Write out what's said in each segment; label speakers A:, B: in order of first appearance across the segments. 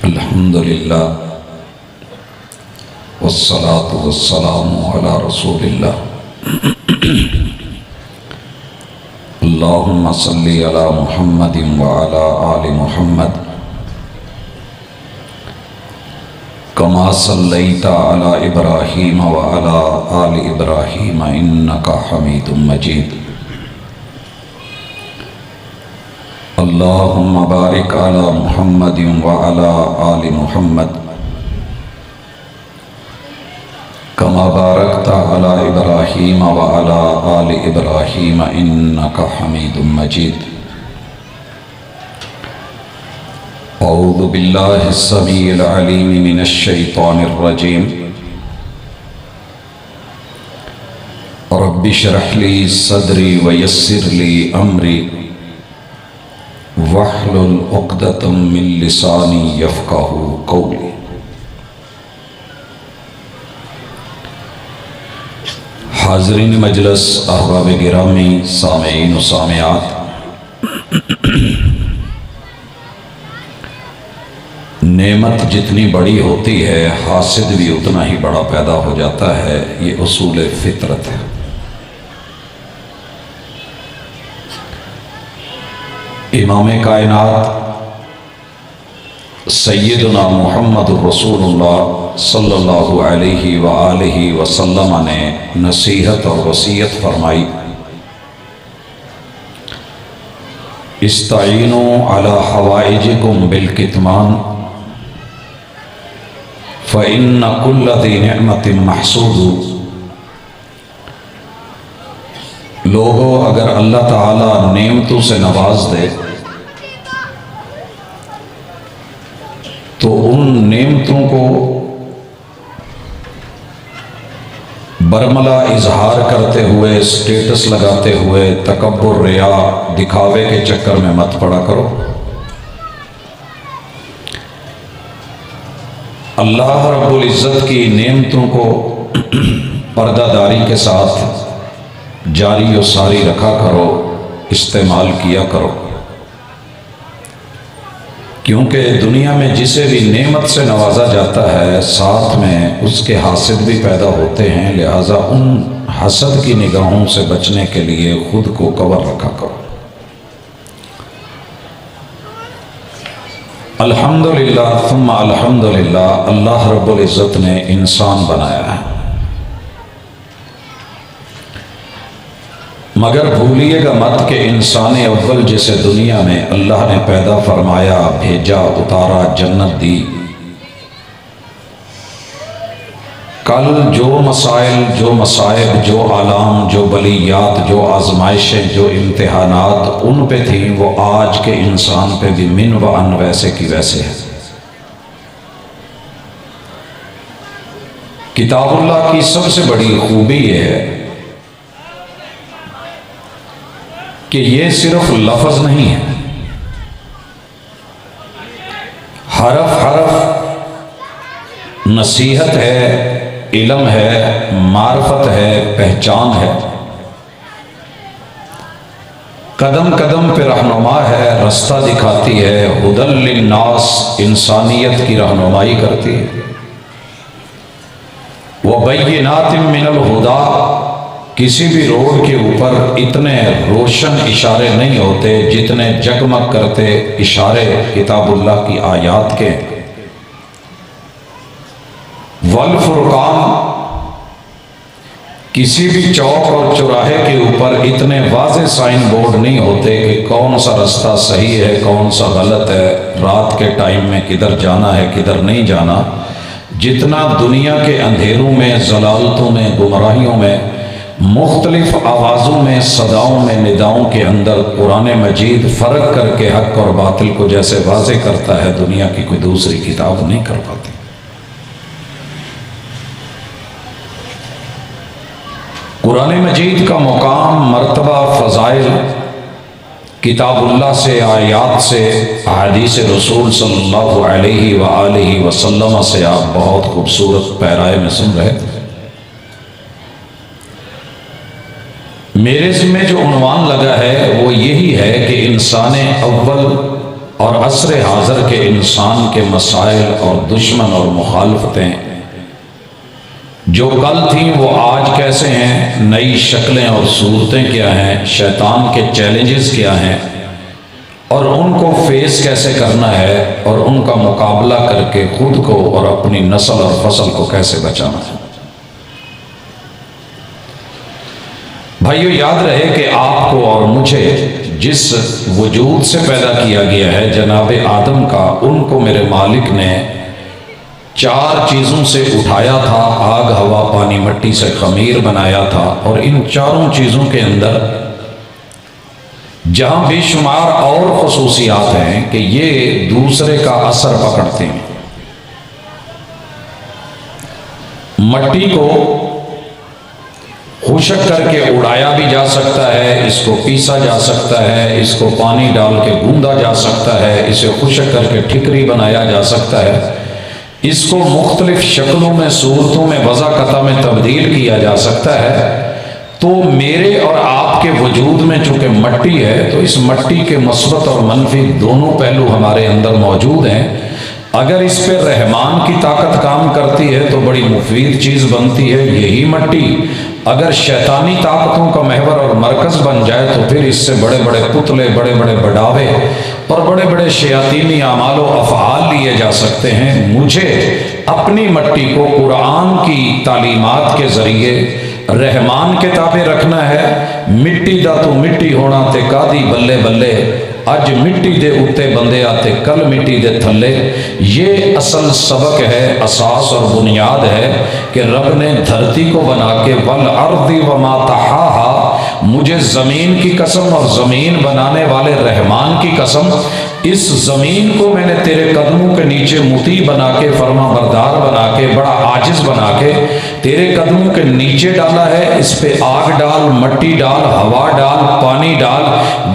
A: الحمد للہ والصلاة والسلام علی رسول اللہ اللہم صلی علی محمد وعلی آل محمد کما صلیت علی ابراہیم وعلی آل ابراہیم انک حمید مجید اللہم بارک علی محمد وعلی آل محمد کما بارکت علی ابراہیم وعلی آل ابراہیم انک حمید مجید اعوذ باللہ السمیع العلیم من الشیطان الرجیم رب اشرح لی صدری ویسر لی امری وَاحْلُلْ عُقْدَةً مِّن لِّسَانِي يَفْقَهُوا قَوْلِي۔ حاضرین مجلس، احباب گرامی، سامعین و سامعات، نعمت جتنی بڑی ہوتی ہے حاسد بھی اتنا ہی بڑا پیدا ہو جاتا ہے، یہ اصول فطرت ہے۔ امام کائنات سیدنا محمد رسول اللہ صلی اللہ علیہ وآلہ وسلم نے نصیحت اور وصیت فرمائی، استعینوا علی حوائجکم بالکتمان فإن کل ذی نعمت محسود۔ لوگوں، اگر اللہ تعالیٰ نعمتوں سے نواز دے تو ان نعمتوں کو برملا اظہار کرتے ہوئے، سٹیٹس لگاتے ہوئے، تکبر، ریا، دکھاوے کے چکر میں مت پڑا کرو۔ اللہ رب العزت کی نعمتوں کو پردہ داری کے ساتھ جاری و ساری رکھا کرو، استعمال کیا کرو، کیونکہ دنیا میں جسے بھی نعمت سے نوازا جاتا ہے ساتھ میں اس کے حاسد بھی پیدا ہوتے ہیں، لہٰذا ان حسد کی نگاہوں سے بچنے کے لیے خود کو کور رکھا کرو۔ الحمدللہ ثم الحمدللہ، اللہ رب العزت نے انسان بنایا ہے، مگر بھولیے گا مت کہ انسان اول جسے دنیا میں اللہ نے پیدا فرمایا، بھیجا، اتارا، جنت دی، کل جو مسائل، جو مصائب، جو آلام، جو بلیات، جو آزمائشیں، جو امتحانات ان پہ تھیں، وہ آج کے انسان پہ بھی من و ان ویسے کی ویسے ہے۔ کتاب اللہ کی سب سے بڑی خوبی یہ ہے کہ یہ صرف لفظ نہیں ہے، حرف حرف نصیحت ہے، علم ہے، معرفت ہے، پہچان ہے، قدم قدم پہ رہنما ہے، رستہ دکھاتی ہے، ہدی للناس، انسانیت کی رہنمائی کرتی ہے، وبینات من الہدی، کسی بھی روڈ کے اوپر اتنے روشن اشارے نہیں ہوتے جتنے جگمگ کرتے اشارے کتاب اللہ کی آیات کے، والفرقان، کسی بھی چوک اور چوراہے کے اوپر اتنے واضح سائن بورڈ نہیں ہوتے کہ کون سا رستہ صحیح ہے، کون سا غلط ہے، رات کے ٹائم میں کدھر جانا ہے، کدھر نہیں جانا، جتنا دنیا کے اندھیروں میں، ضلالتوں میں، گمراہیوں میں، مختلف آوازوں میں، صداؤں میں، نداؤں کے اندر قرآن مجید فرق کر کے حق اور باطل کو جیسے واضح کرتا ہے، دنیا کی کوئی دوسری کتاب نہیں کر پاتی۔ قرآن مجید کا مقام، مرتبہ، فضائل کتاب اللہ سے، آیات سے، احادیث رسول صلی اللہ علیہ وآلہ وسلم سے آپ بہت خوبصورت پیرائے میں سن رہے تھے۔ میرے ذمہ جو عنوان لگا ہے وہ یہی ہے کہ انسان اول اور عصر حاضر کے انسان کے مسائل اور دشمن اور مخالفتیں جو کل تھیں وہ آج کیسے ہیں، نئی شکلیں اور صورتیں کیا ہیں، شیطان کے چیلنجز کیا ہیں، اور ان کو فیس کیسے کرنا ہے، اور ان کا مقابلہ کر کے خود کو اور اپنی نسل اور فصل کو کیسے بچانا ہے۔ بھائیو، یاد رہے کہ آپ کو اور مجھے جس وجود سے پیدا کیا گیا ہے جناب آدم کا، ان کو میرے مالک نے 4 چیزوں سے اٹھایا تھا، آگ، ہوا، پانی، مٹی سے خمیر بنایا تھا، اور ان 4 چیزوں کے اندر جہاں بے شمار اور خصوصیات ہیں کہ یہ دوسرے کا اثر پکڑتے ہیں۔ مٹی کو خشک کر کے اڑایا بھی جا سکتا ہے، اس کو پیسا جا سکتا ہے، اس کو پانی ڈال کے گوندا جا سکتا ہے، اسے خشک کر کے ٹھکری بنایا جا سکتا ہے، اس کو مختلف شکلوں میں، صورتوں میں، وضع قطع میں تبدیل کیا جا سکتا ہے۔ تو میرے اور آپ کے وجود میں چونکہ مٹی ہے، تو اس مٹی کے مثبت اور منفی دونوں پہلو ہمارے اندر موجود ہیں۔ اگر اس پہ رحمان کی طاقت کام کرتی ہے تو بڑی مفید چیز بنتی ہے یہی مٹی، اگر شیطانی طاقتوں کا محور اور مرکز بن جائے تو پھر اس سے بڑے بڑے پتلے، بڑے بڑے بڑاوے اور بڑے بڑے شیاطینی اعمال و افعال لیے جا سکتے ہیں۔ مجھے اپنی مٹی کو قرآن کی تعلیمات کے ذریعے رحمان کے تابع رکھنا ہے۔ مٹی دا تو مٹی ہونا تے کادی بلے بلے، اج مٹی دے اتے بندے آتے کل مٹی دے تھلے۔ یہ اصل سبق ہے، اساس اور بنیاد ہے کہ رب نے دھرتی کو بنا کے والارض وما طحاها، مجھے زمین کی قسم اور زمین بنانے والے رحمان کی قسم، اس زمین کو میں نے تیرے قدموں کے نیچے مطیع بنا کے، فرما بردار بنا کے، بڑا عاجز بنا کے تیرے قدموں کے نیچے ڈالا ہے۔ اس پہ آگ ڈال، مٹی ڈال، ہوا ڈال، پانی ڈال،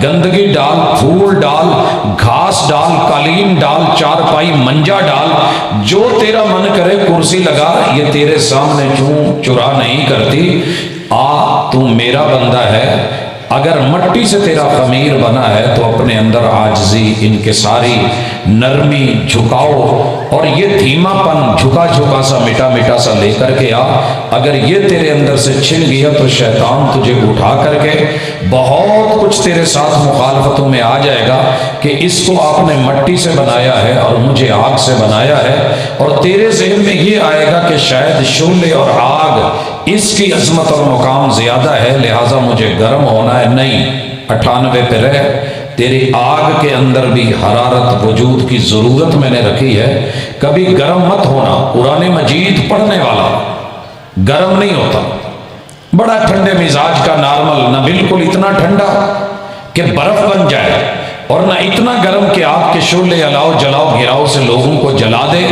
A: گندگی ڈال، پھول ڈال، گھاس ڈال، قالین ڈال، چارپائی منجا ڈال، جو تیرا من کرے کرسی لگا، یہ تیرے سامنے چوں چرا نہیں کرتی۔ تو میرا بندہ ہے، اگر مٹی سے تیرا خمیر بنا ہے تو اپنے اندر عاجزی، انکساری، نرمی، جھکاؤ اور یہ دھیما پن، جھکا جھکا سا، مٹا مٹا سا لے کر کے آ۔ اگر یہ تیرے اندر سے چھن گیا تو شیطان تجھے اٹھا کر کے بہت کچھ تیرے ساتھ مخالفتوں میں آ جائے گا کہ اس کو آپ نے مٹی سے بنایا ہے اور مجھے آگ سے بنایا ہے، اور تیرے ذہن میں یہ آئے گا کہ شاید شعلے اور آگ اس کی عظمت اور مقام زیادہ ہے، لہٰذا مجھے گرم ہونا ہے۔ نہیں، 98 پہ رہ، تیری آگ کے اندر بھی حرارت وجود کی ضرورت میں نے رکھی ہے، کبھی گرم مت ہونا۔ قرآن مجید پڑھنے والا گرم نہیں ہوتا، بڑا ٹھنڈے مزاج کا نارمل، نہ بالکل اتنا ٹھنڈا کہ برف بن جائے، اور نہ اتنا گرم کہ آگ کے شعلے الاؤ جلاؤ گھراؤ سے لوگوں کو جلا دے۔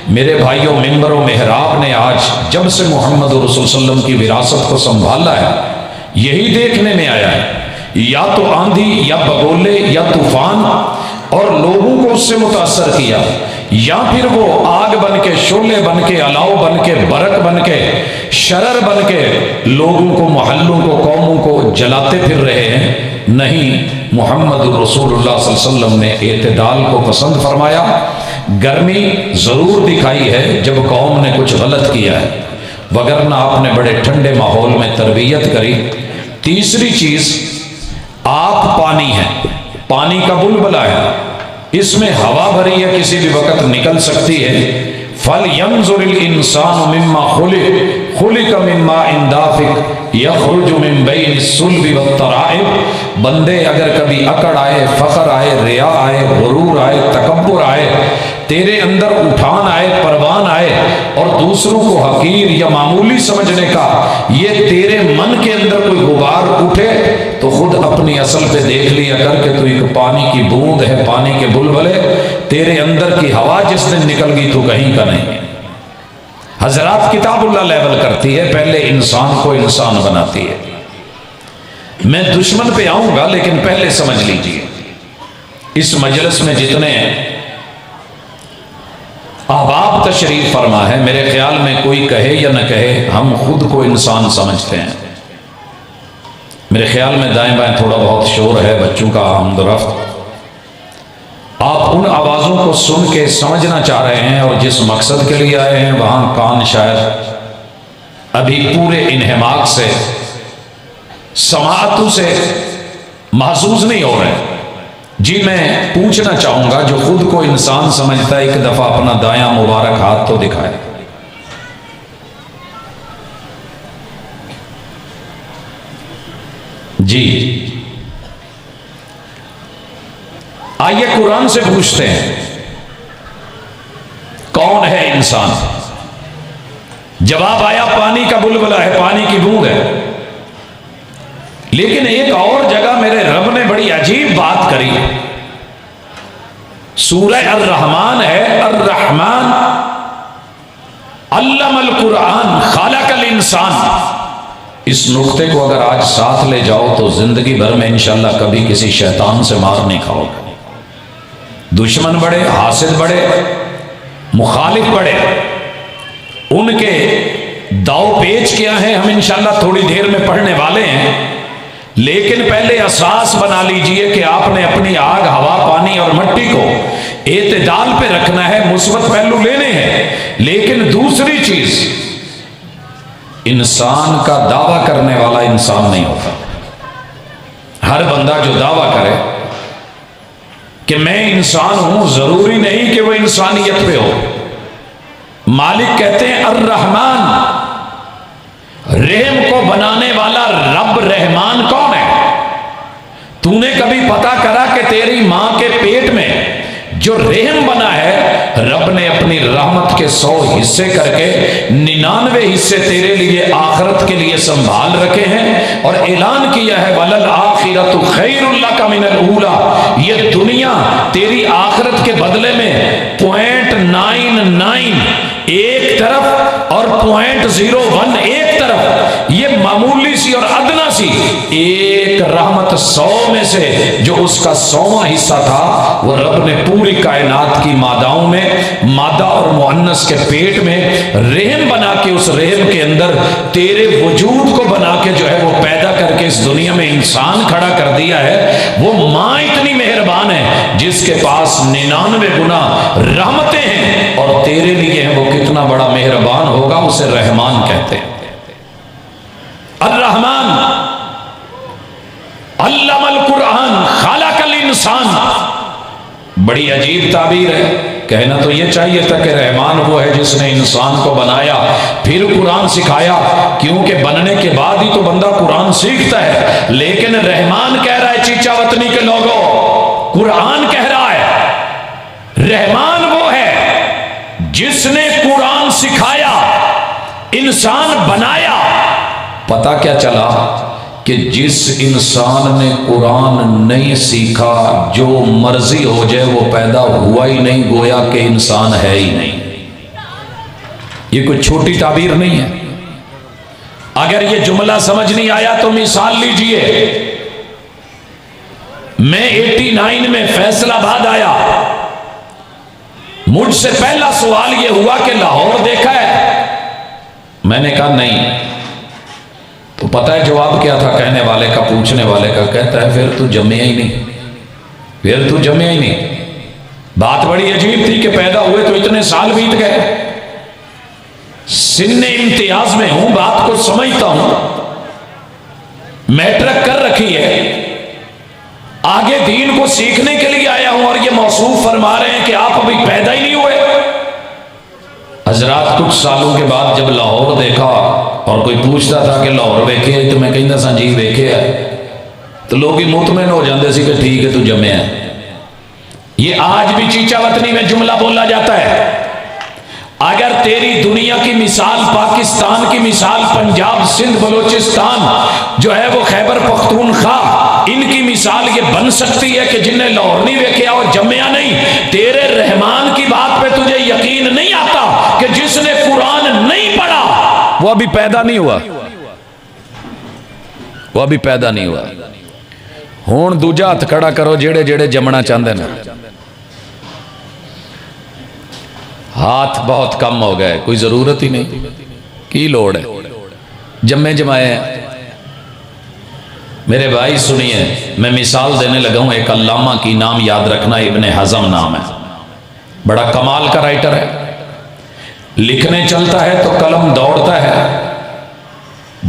A: میرے بھائیوں، منبر و محراب نے آج جب سے محمد رسول صلی اللہ علیہ وسلم کی وراثت کو سنبھالا ہے، یہی دیکھنے میں آیا ہے، یا تو آندھی یا بگولے یا طوفان اور لوگوں کو اس سے متاثر کیا، یا پھر وہ آگ بن کے، شعلے بن کے، الاؤ بن کے، برق بن کے، شرر بن کے لوگوں کو، محلوں کو، قوموں کو جلاتے پھر رہے ہیں۔ نہیں، محمد رسول اللہ صلی اللہ علیہ وسلم نے اعتدال کو پسند فرمایا۔ گرمی ضرور دکھائی ہے جب قوم نے کچھ غلط کیا ہے، وگرنہ آپ نے بڑے ٹھنڈے ماحول میں تربیت کری۔ تیسری چیز، آپ پانی ہیں، پانی کا بلبلہ ہے، اس میں ہوا بھری ہے، کسی بھی وقت نکل سکتی ہے۔ فَلْيَنْظُرِ الْإِنسَانُ مِمَّا خُلِقَ مِن مَّاءٍ دَافِقٍ يَخْرُجُ مِن بَيْنِ الصُّلْبِ وَالتَّرَائِبِ۔ بندے اگر کبھی اکڑ آئے، فخر آئے، ریا آئے، غرور آئے، تکبر آئے، تیرے اندر اٹھان آئے، پروان آئے، اور دوسروں کو حقیر یا معمولی سمجھنے کا یہ تیرے من کے اندر کوئی غبار اٹھے تو خود اپنی اصل پہ دیکھ لیا کر کے تو ایک پانی کی بوند ہے، پانی کے بلبلے، تیرے اندر کی ہوا جس دن نکل گئی تو کہیں کا نہیں۔ حضرات، کتاب اللہ لیول کرتی ہے، پہلے انسان کو انسان بناتی ہے۔ میں دشمن پہ آؤں گا لیکن پہلے سمجھ لیجئے، اس مجلس میں جتنے احباب تشریف فرما ہے، میرے خیال میں کوئی کہے یا نہ کہے، ہم خود کو انسان سمجھتے ہیں۔ میرے خیال میں دائیں بائیں تھوڑا بہت شور ہے، بچوں کا آمد و رفت۔ آپ ان آوازوں کو سن کے سمجھنا چاہ رہے ہیں اور جس مقصد کے لیے آئے ہیں وہاں کان شاید ابھی پورے انہماک سے سماعتوں سے محسوس نہیں ہو رہے۔ جی میں پوچھنا چاہوں گا جو خود کو انسان سمجھتا ہے ایک دفعہ اپنا دایاں مبارک ہاتھ تو دکھائے۔ جی آئیے قرآن سے پوچھتے ہیں کون ہے انسان؟ جواب آیا پانی کا بلبلہ ہے، پانی کی بوند ہے۔ لیکن ایک اور جگہ میرے رب نے بڑی عجیب بات کری، سورہ الرحمن ہے، الرحمن علم القرآن خلق الانسان۔ اس نقطے کو اگر آج ساتھ لے جاؤ تو زندگی بھر میں انشاءاللہ کبھی کسی شیطان سے مار نہیں کھاؤ گے۔ دشمن بڑے، حاسد بڑے، مخالف بڑے، ان کے داؤ پیچ کیا ہے ہم انشاءاللہ تھوڑی دیر میں پڑھنے والے ہیں۔ لیکن پہلے اساس بنا لیجئے کہ آپ نے اپنی آگ، ہوا، پانی اور مٹی کو اعتدال پہ رکھنا ہے، مثبت پہلو لینے ہیں۔ لیکن دوسری چیز، انسان کا دعویٰ کرنے والا انسان نہیں ہوتا۔ ہر بندہ جو دعویٰ کرے کہ میں انسان ہوں، ضروری نہیں کہ وہ انسانیت پہ ہو۔ مالک کہتے ہیں الرحمن، رحم کو بنانے والا رب رحمان کون ہے؟ تو نے کبھی پتا کرا کہ تیری ماں کے پیٹ میں جو رحم بنا ہے، رب نے اپنی رحمت کے 100 حصے کر کے 99 حصے تیرے لیے آخرت کے لیے سنبھال رکھے ہیں، اور اعلان کیا ہے وَلَلْآخِرَةُ خَيْرٌ لَكَ مِنَ الْأُولَىٰ، یہ دنیا تیری آخرت کے بدلے میں 0.99 ایک طرف اور 0.01 ایک طرف، یہ معمولی سی اور ادنا سی ایک رحمت 100 میں سے جو اس کا 100واں حصہ تھا، وہ رب نے پوری کائنات کی ماداؤں میں، مادہ اور مؤنث کے پیٹ میں رحم بنا کے، اس رحم کے اندر تیرے وجود کو بنا کے جو ہے وہ پیدا کر کے اس دنیا میں انسان کھڑا کر دیا ہے۔ وہ ماں اتنی مہربان ہے جس کے پاس 99 گنا رحمتیں ہیں، اور تیرے لیے وہ کتنا بڑا مہربان ہوگا، اسے رحمان کہتے ہیں۔ الرحمن علم القرآن خلق الانسان، بڑی عجیب تعبیر ہے۔ کہنا تو یہ چاہیے تھا کہ رحمان وہ ہے جس نے انسان کو بنایا پھر قرآن سکھایا، کیونکہ بننے کے بعد ہی تو بندہ قرآن سیکھتا ہے۔ لیکن رحمان کہہ رہا ہے چیچا وطنی کے لوگوں، قرآن کہہ رہا ہے رحمان وہ ہے جس نے قرآن سکھایا، انسان بنایا۔ پتہ کیا چلا کہ جس انسان نے قرآن نہیں سیکھا، جو مرضی ہو جائے وہ پیدا ہوا ہی نہیں، گویا کہ انسان ہے ہی نہیں۔ یہ کوئی چھوٹی تعبیر نہیں ہے۔ اگر یہ جملہ سمجھ نہیں آیا تو مثال لیجئے، میں 89 میں فیصل آباد آیا، مجھ سے پہلا سوال یہ ہوا کہ لاہور دیکھا ہے؟ میں نے کہا نہیں۔ تو پتہ ہے جواب کیا تھا کہنے والے کا، پوچھنے والے کا؟ کہتا ہے پھر تو جمعہ ہی نہیں، پھر تو جمعہ ہی نہیں۔ بات بڑی عجیب تھی کہ پیدا ہوئے تو اتنے سال بیت گئے، سن امتیاز میں ہوں، بات کو سمجھتا ہوں، میٹرک کر رکھی ہے، آگے دین کو سیکھنے کے لیے آیا ہوں، اور یہ موصوف فرما رہے ہیں کہ آپ ابھی پیدا ہی نہیں ہوئے۔ حضرات کچھ سالوں کے بعد جب لاہور دیکھا اور کوئی پوچھتا تھا کہ لاہور ویکھے ہے، تو میں کہتا سا جی ویکھے ہے، تو لوگ ہی مطمئن ہو جاندے سی کہ ٹھیک ہے تو جمع ہے۔ یہ آج بھی چیچا وطنی میں جملہ بولا جاتا ہے۔ اگر تیری دنیا کی مثال، پاکستان کی مثال، پنجاب، سندھ، بلوچستان جو ہے وہ خیبر پختونخوا، ان کی مثال یہ بن سکتی ہے کہ جن نے لاہور نہیں ویکھے اور جمعہ نہیں، تیرے رحمان کی بات پہ تجھے یقین نہیں آتا کہ جس نے قرآن نہیں پڑھا وہ ابھی پیدا نہیں ہوا، وہ ابھی پیدا نہیں ہوا۔ ہون دوجا ہاتھ کھڑا کرو جڑے جڑے جمنا چاہتے ہیں۔ ہاتھ بہت کم ہو گئے، کوئی ضرورت ہی نہیں، کی لوڑ ہے، جمے جمائے ہیں۔ میرے بھائی سنیے، میں مثال دینے لگا ہوں، ایک علامہ کی نام یاد رکھنا، ابن حزم نام ہے، بڑا کمال کا رائٹر ہے، لکھنے چلتا ہے تو قلم دوڑتا ہے،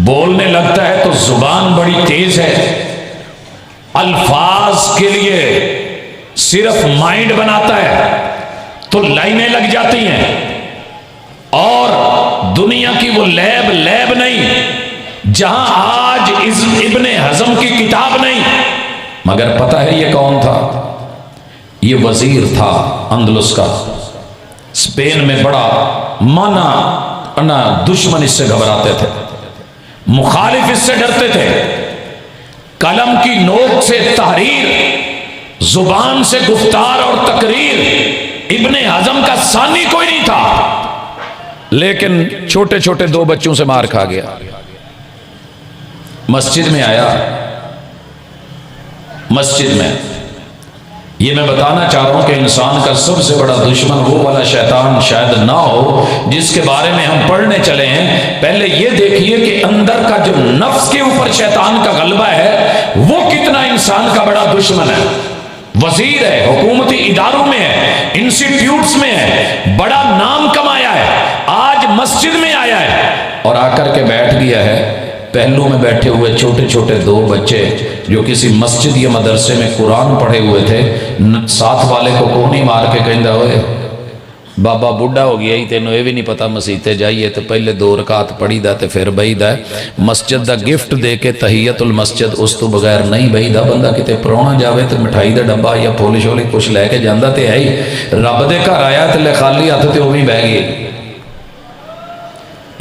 A: بولنے لگتا ہے تو زبان بڑی تیز ہے، الفاظ کے لیے صرف مائنڈ بناتا ہے تو لائنیں لگ جاتی ہیں، اور دنیا کی وہ لیب نہیں جہاں آج ابن حزم کی کتاب نہیں۔ مگر پتہ ہے یہ کون تھا؟ یہ وزیر تھا اندلس کا، اسپین میں بڑا مانا دشمن اس سے گھبراتے تھے، مخالف اس سے ڈرتے تھے، قلم کی نوک سے تحریر، زبان سے گفتار اور تقریر ابن حزم کا ثانی کوئی نہیں تھا، لیکن چھوٹے چھوٹے 2 بچوں سے مار کھا گیا۔ مسجد میں آیا، مسجد میں، یہ میں بتانا چاہ رہا ہوں کہ انسان کا سب سے بڑا دشمن وہ والا شیطان شاید نہ ہو جس کے بارے میں ہم پڑھنے چلے ہیں۔ پہلے یہ دیکھیے کہ اندر کا جو نفس کے اوپر شیطان کا غلبہ ہے وہ کتنا انسان کا بڑا دشمن ہے۔ وزیر ہے، حکومتی اداروں میں ہے، انسٹیٹیوٹس میں ہے، بڑا نام کمایا ہے، آج مسجد میں آیا ہے اور آ کر کے بیٹھ گیا ہے، پہلو میں بیٹھے ہوئے چھوٹے چھوٹے 2 بچے جو کسی مسجد یا مدرسے میں قرآن پڑھے ہوئے تھے، ساتھ والے کو کونی مار کے کہندا ہوئے بابا بڈھا ہو گیا ہی، تینوں یہ بھی نہیں پتا مسیتے جائیے تو پہلے 2 رکعت پڑھی دا تے پھر بہی دا، مسجد دا گفٹ دے کے تحیت المسجد اس تو بغیر نہیں بہی دا۔ بندہ کتے پرونا جاوے تو مٹھائی دا ڈبا یا پولی شولی کچھ لے کے جاندہ تے ہے ہی، رب دے گھر آیا تے لے خالی ہاتھ تے وہ بھی بہ گئے۔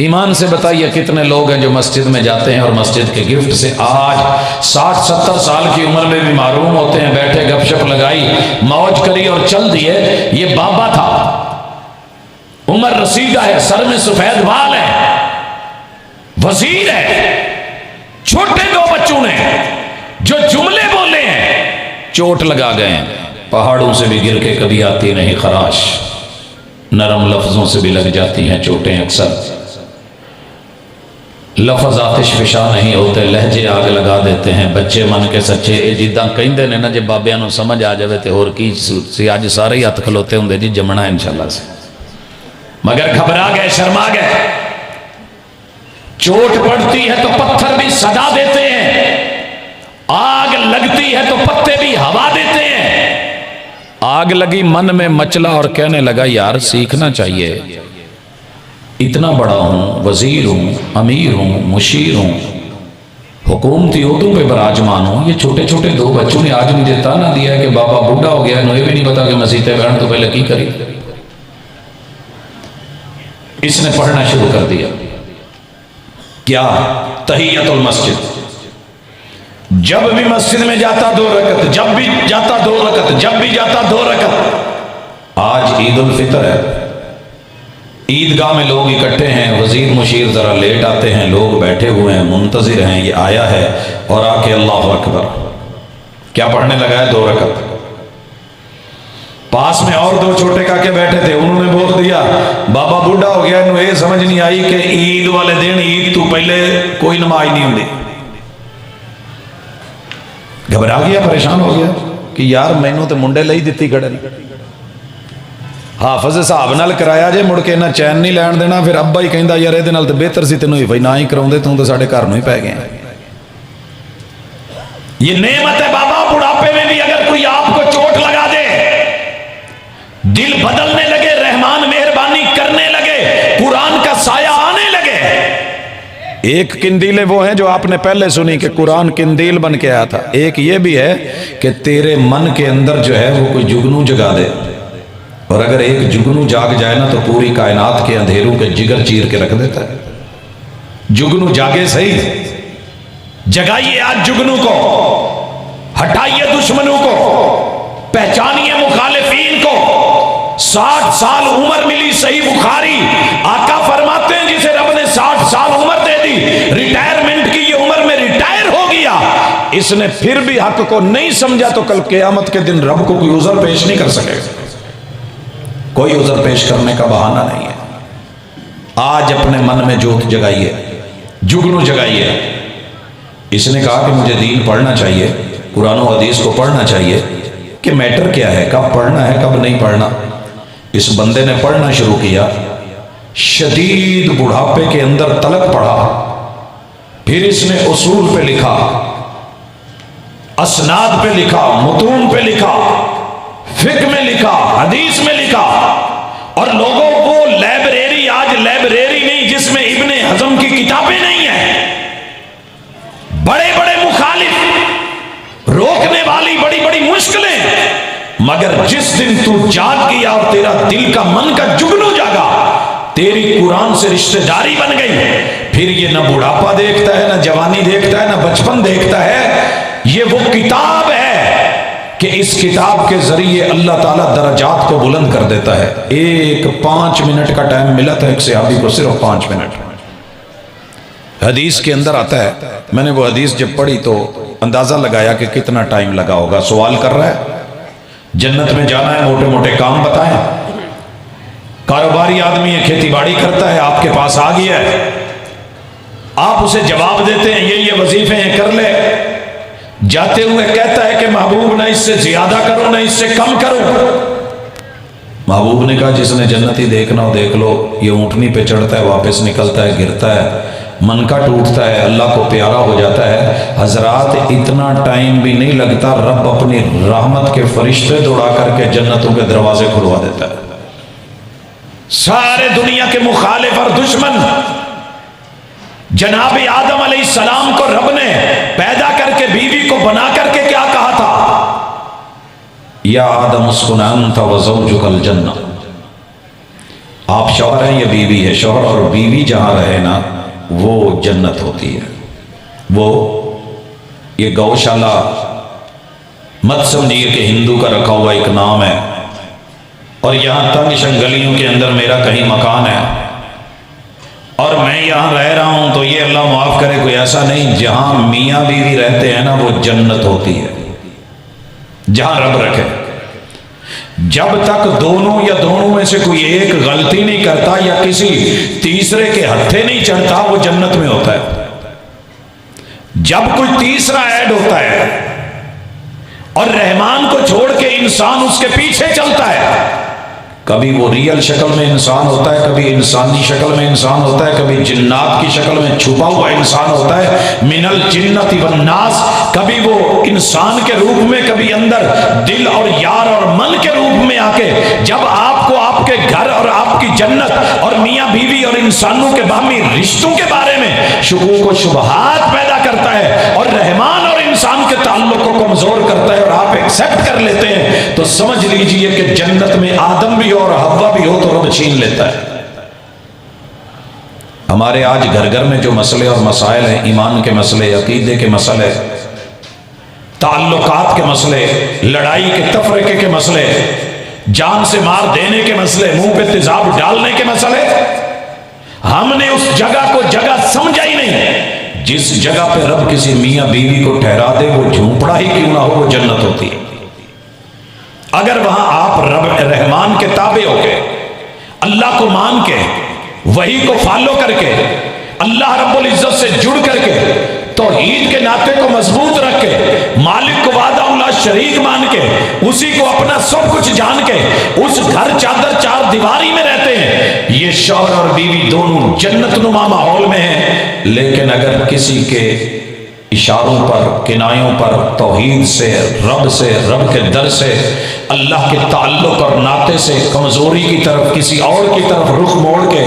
A: ایمان سے بتائیے کتنے لوگ ہیں جو مسجد میں جاتے ہیں اور مسجد کے گفٹ سے آج 60-70 سال کی عمر میں بھی محروم ہوتے ہیں، بیٹھے گپ شپ لگائی، موج کری اور چل دیے۔ یہ بابا تھا، عمر رسیدہ ہے، سر میں سفید بال ہے، وزیر ہے، چھوٹے 2 بچوں نے جو جملے بولے ہیں چوٹ لگا گئے ہیں۔ پہاڑوں سے بھی گر کے کبھی آتی نہیں خراش، نرم لفظوں سے بھی لگ جاتی ہیں چوٹیں اکثر، لفظ آتش فشاں نہیں ہوتے، لہجے آگ لگا دیتے ہیں، بچے من کے سچے۔ اے جیداں کہندے نے نا جے بابیاں نو سمجھ آ جاوے تے اور کی سی، آج سارے ہی ہاتھ کھلوتے ہوندے جی جمنا ہے انشاءاللہ سے، مگر گھبرا گئے، شرما گئے۔ چوٹ پڑتی ہے تو پتھر بھی صدا دیتے ہیں، آگ لگتی ہے تو پتے بھی ہوا دیتے ہیں۔ آگ لگی من میں مچلا اور کہنے لگا یار سیکھنا چاہیے، اتنا بڑا ہوں، وزیر ہوں، امیر ہوں، مشیر ہوں، حکومتی عہدوں پہ براجمان ہوں، یہ چھوٹے چھوٹے 2 بچوں نے آج مجھے تانا دیا ہے کہ بابا بوڑھا ہو گیا ہے، یہ بھی نہیں پتا کہ مسیتے بہن تو پہلے کی کری۔ اس نے پڑھنا شروع کر دیا، کیا؟ تحیت المسجد۔ جب بھی مسجد میں جاتا 2 رکعت، جب بھی جاتا 2 رکعت، جب بھی جاتا 2 رکعت۔ آج عید الفطر ہے، عیدگاہ میں لوگ اکٹھے ہیں، وزیر مشیر ذرا لیٹ آتے ہیں، لوگ بیٹھے ہوئے ہیں، منتظر ہیں، یہ آیا ہے اور آ کے اللہ اکبر کیا پڑھنے لگا ہے 2 رکعت۔ پاس میں اور 2 چھوٹے کا کے بیٹھے تھے، انہوں نے بول دیا بابا بوڑھا ہو گیا، انہوں یہ سمجھ نہیں آئی کہ عید والے دن عید تو پہلے کوئی نماز نہیں ہوندی۔ گھبرا گیا، پریشان ہو گیا کہ یار مینوں تے منڈے لئی دتی کھڑے نے، حافظ صاحب نال کرایا جے، مڑ کے نہ چین نہیں لین دینا، پھر ابا ہی کہندا یار اے دے نال تے بہتر سی تینوں ہی نہ ہی کراوندے، تو تے ساڈے گھر نوں ہی پے گئے ہیں۔ یہ نعمت ہے بابا، بڑھاپے میں بھی اگر کوئی آپ کو چوٹ لگا دے، دل بدلنے لگے، رحمان مہربانی کرنے لگے، قرآن کا سایہ آنے لگے۔ ایک قندیلیں وہ ہیں جو آپ نے پہلے سنی کہ قرآن قندیل بن کے آیا تھا، ایک یہ بھی ہے کہ تیرے من کے اندر جو ہے وہ کوئی جگنو جگا دے، اور اگر ایک جگنو جاگ جائے نا تو پوری کائنات کے اندھیروں کے جگر چیر کے رکھ دیتا ہے۔ جگنو جاگے صحیح، جگائیے آج جگنو کو، ہٹائیے دشمنوں کو، پہچانیے مخالفین کو۔ 60 سال عمر ملی، صحیح بخاری آقا فرماتے ہیں جسے رب نے 60 سال عمر دے دی، ریٹائرمنٹ کی یہ عمر میں ریٹائر ہو گیا، اس نے پھر بھی حق کو نہیں سمجھا تو کل قیامت کے دن رب کو کوئی عذر پیش نہیں کر سکے گا، کوئی عذر پیش کرنے کا بہانہ نہیں ہے۔ آج اپنے من میں جوت جگائیے، جگنو جگائیے، اس نے کہا کہ مجھے دین پڑھنا چاہیے، قرآن و حدیث کو پڑھنا چاہیے کہ میٹر کیا ہے، کب پڑھنا ہے کب نہیں پڑھنا۔ اس بندے نے پڑھنا شروع کیا، شدید بڑھاپے کے اندر تلک پڑھا، پھر اس نے اصول پہ لکھا، اسناد پہ لکھا، متون پہ لکھا، فقہ میں لکھا، حدیث میں لکھا، اور لوگوں کو لائبریری، آج لائبریری نہیں جس میں ابن حزم کی کتابیں نہیں ہیں، بڑے بڑے مخالف، روکنے والی بڑی بڑی مشکلیں، مگر جس دن تو جاگ گیا اور تیرا دل کا من کا جگنو جاگا، تیری قرآن سے رشتہ داری بن گئی، پھر یہ نہ بڑھاپا دیکھتا ہے، نہ جوانی دیکھتا ہے، نہ بچپن دیکھتا ہے، یہ وہ کتاب ہے کہ اس کتاب کے ذریعے اللہ تعالیٰ درجات کو بلند کر دیتا ہے۔ ایک 5 منٹ کا ٹائم ملا تھا ایک صحابی کو، صرف 5 منٹ۔ حدیث کے اندر آتا ہے، میں نے وہ حدیث جب پڑھی تو اندازہ لگایا کہ کتنا ٹائم لگا ہوگا۔ سوال کر رہا ہے، جنت میں جانا ہے، موٹے موٹے کام بتائیں، کاروباری آدمی ہے، کھیتی باڑی کرتا ہے، آپ کے پاس آ گیا ہے، آپ اسے جواب دیتے ہیں یہ وظیفے ہیں، کر لے، جاتے ہوئے کہتا ہے کہ محبوب نہ اس سے زیادہ کرو نہ اس سے کم کرو۔ محبوب نے کہا جس نے جنتی دیکھنا ہو دیکھ لو، یہ اونٹنی پہ چڑھتا ہے، واپس نکلتا ہے، گرتا ہے، من کا ٹوٹتا ہے، اللہ کو پیارا ہو جاتا ہے۔ حضرات اتنا ٹائم بھی نہیں لگتا، رب اپنی رحمت کے فرشتے دوڑا کر کے جنتوں کے دروازے کھلوا دیتا ہے۔ سارے دنیا کے مخالف اور دشمن، جناب آدم علیہ السلام کو رب نے پیدا کر کے بیوی کو بنا کر کے کیا کہا تھا؟ یا آدم اسکن انت وزوجک الجنہ، آپ شوہر ہیں، یہ بیوی ہے، شوہر اور بیوی جہاں رہے نا وہ جنت ہوتی ہے۔ وہ یہ گوشالہ مت سمجھیے کہ ہندو کا رکھا ہوا ایک نام ہے، اور یہاں تنگ شنگلیوں کے اندر میرا کہیں مکان ہے اور میں یہاں رہ رہا ہوں تو یہ اللہ معاف کرے کوئی ایسا نہیں۔ جہاں میاں بیوی رہتے ہیں نا وہ جنت ہوتی ہے، جہاں رب رکھے۔ جب تک دونوں یا دونوں میں سے کوئی ایک غلطی نہیں کرتا یا کسی تیسرے کے ہتھے نہیں چڑھتا، وہ جنت میں ہوتا ہے۔ جب کوئی تیسرا ایڈ ہوتا ہے اور رحمان کو چھوڑ کے انسان اس کے پیچھے چلتا ہے، کبھی وہ ریئل شکل میں انسان ہوتا ہے، کبھی انسانی شکل میں انسان ہوتا ہے، کبھی جنات کی شکل میں چھپا ہوا انسان ہوتا ہے، من الجنت والناس، کبھی وہ انسان کے روپ میں، کبھی اندر دل اور یار اور من کے روپ میں آ کے جب آپ کو آپ کے گھر اور آپ کی جنت اور میاں بیوی اور انسانوں کے باہمی رشتوں کے بارے میں شکوک و شبہات پیدا کرتا ہے اور رحمان اور انسان کے تعلق کو کمزور کرتا ہے اور آپ ایکسپٹ کر لیتے ہیں، تو سمجھ لیجئے کہ جنت میں آدم بھی ہو اور حوا بھی ہو تو رب چھین لیتا ہے۔ ہمارے آج گھر گھر میں جو مسئلے اور مسائل ہیں، ایمان کے مسئلے، عقیدے کے مسئلے، تعلقات کے مسئلے، لڑائی کے تفرقے کے مسئلے، جان سے مار دینے کے مسئلے، منہ پہ تیزاب ڈالنے کے مسئلے، ہم نے اس جگہ کو جگہ سمجھا ہی نہیں۔ جس جگہ پہ رب کسی میاں بیوی کو ٹھہرا دے، وہ جھونپڑا ہی کیوں نہ ہو، وہ جنت ہوتی ہے۔ اگر وہاں آپ رب رحمان کے تابع ہو کے، اللہ کو مان کے، وحی کو فالو کر کے، اللہ رب العزت سے جڑ کر کے، توحید کے ناطے کو مضبوط رکھ کے، مالک کو وحدہ لا شریک مان کے، اسی کو اپنا سب کچھ جان کے، اس گھر چادر چار دیواری میں رہتے ہیں، یہ شوہر اور بیوی دونوں جنت نما ماحول میں ہیں۔ لیکن اگر کسی کے اشاروں پر، کنایوں پر، توحید سے، رب کے در سے، اللہ کے تعلق اور ناطے سے کمزوری کی طرف، کسی اور کی طرف رخ موڑ کے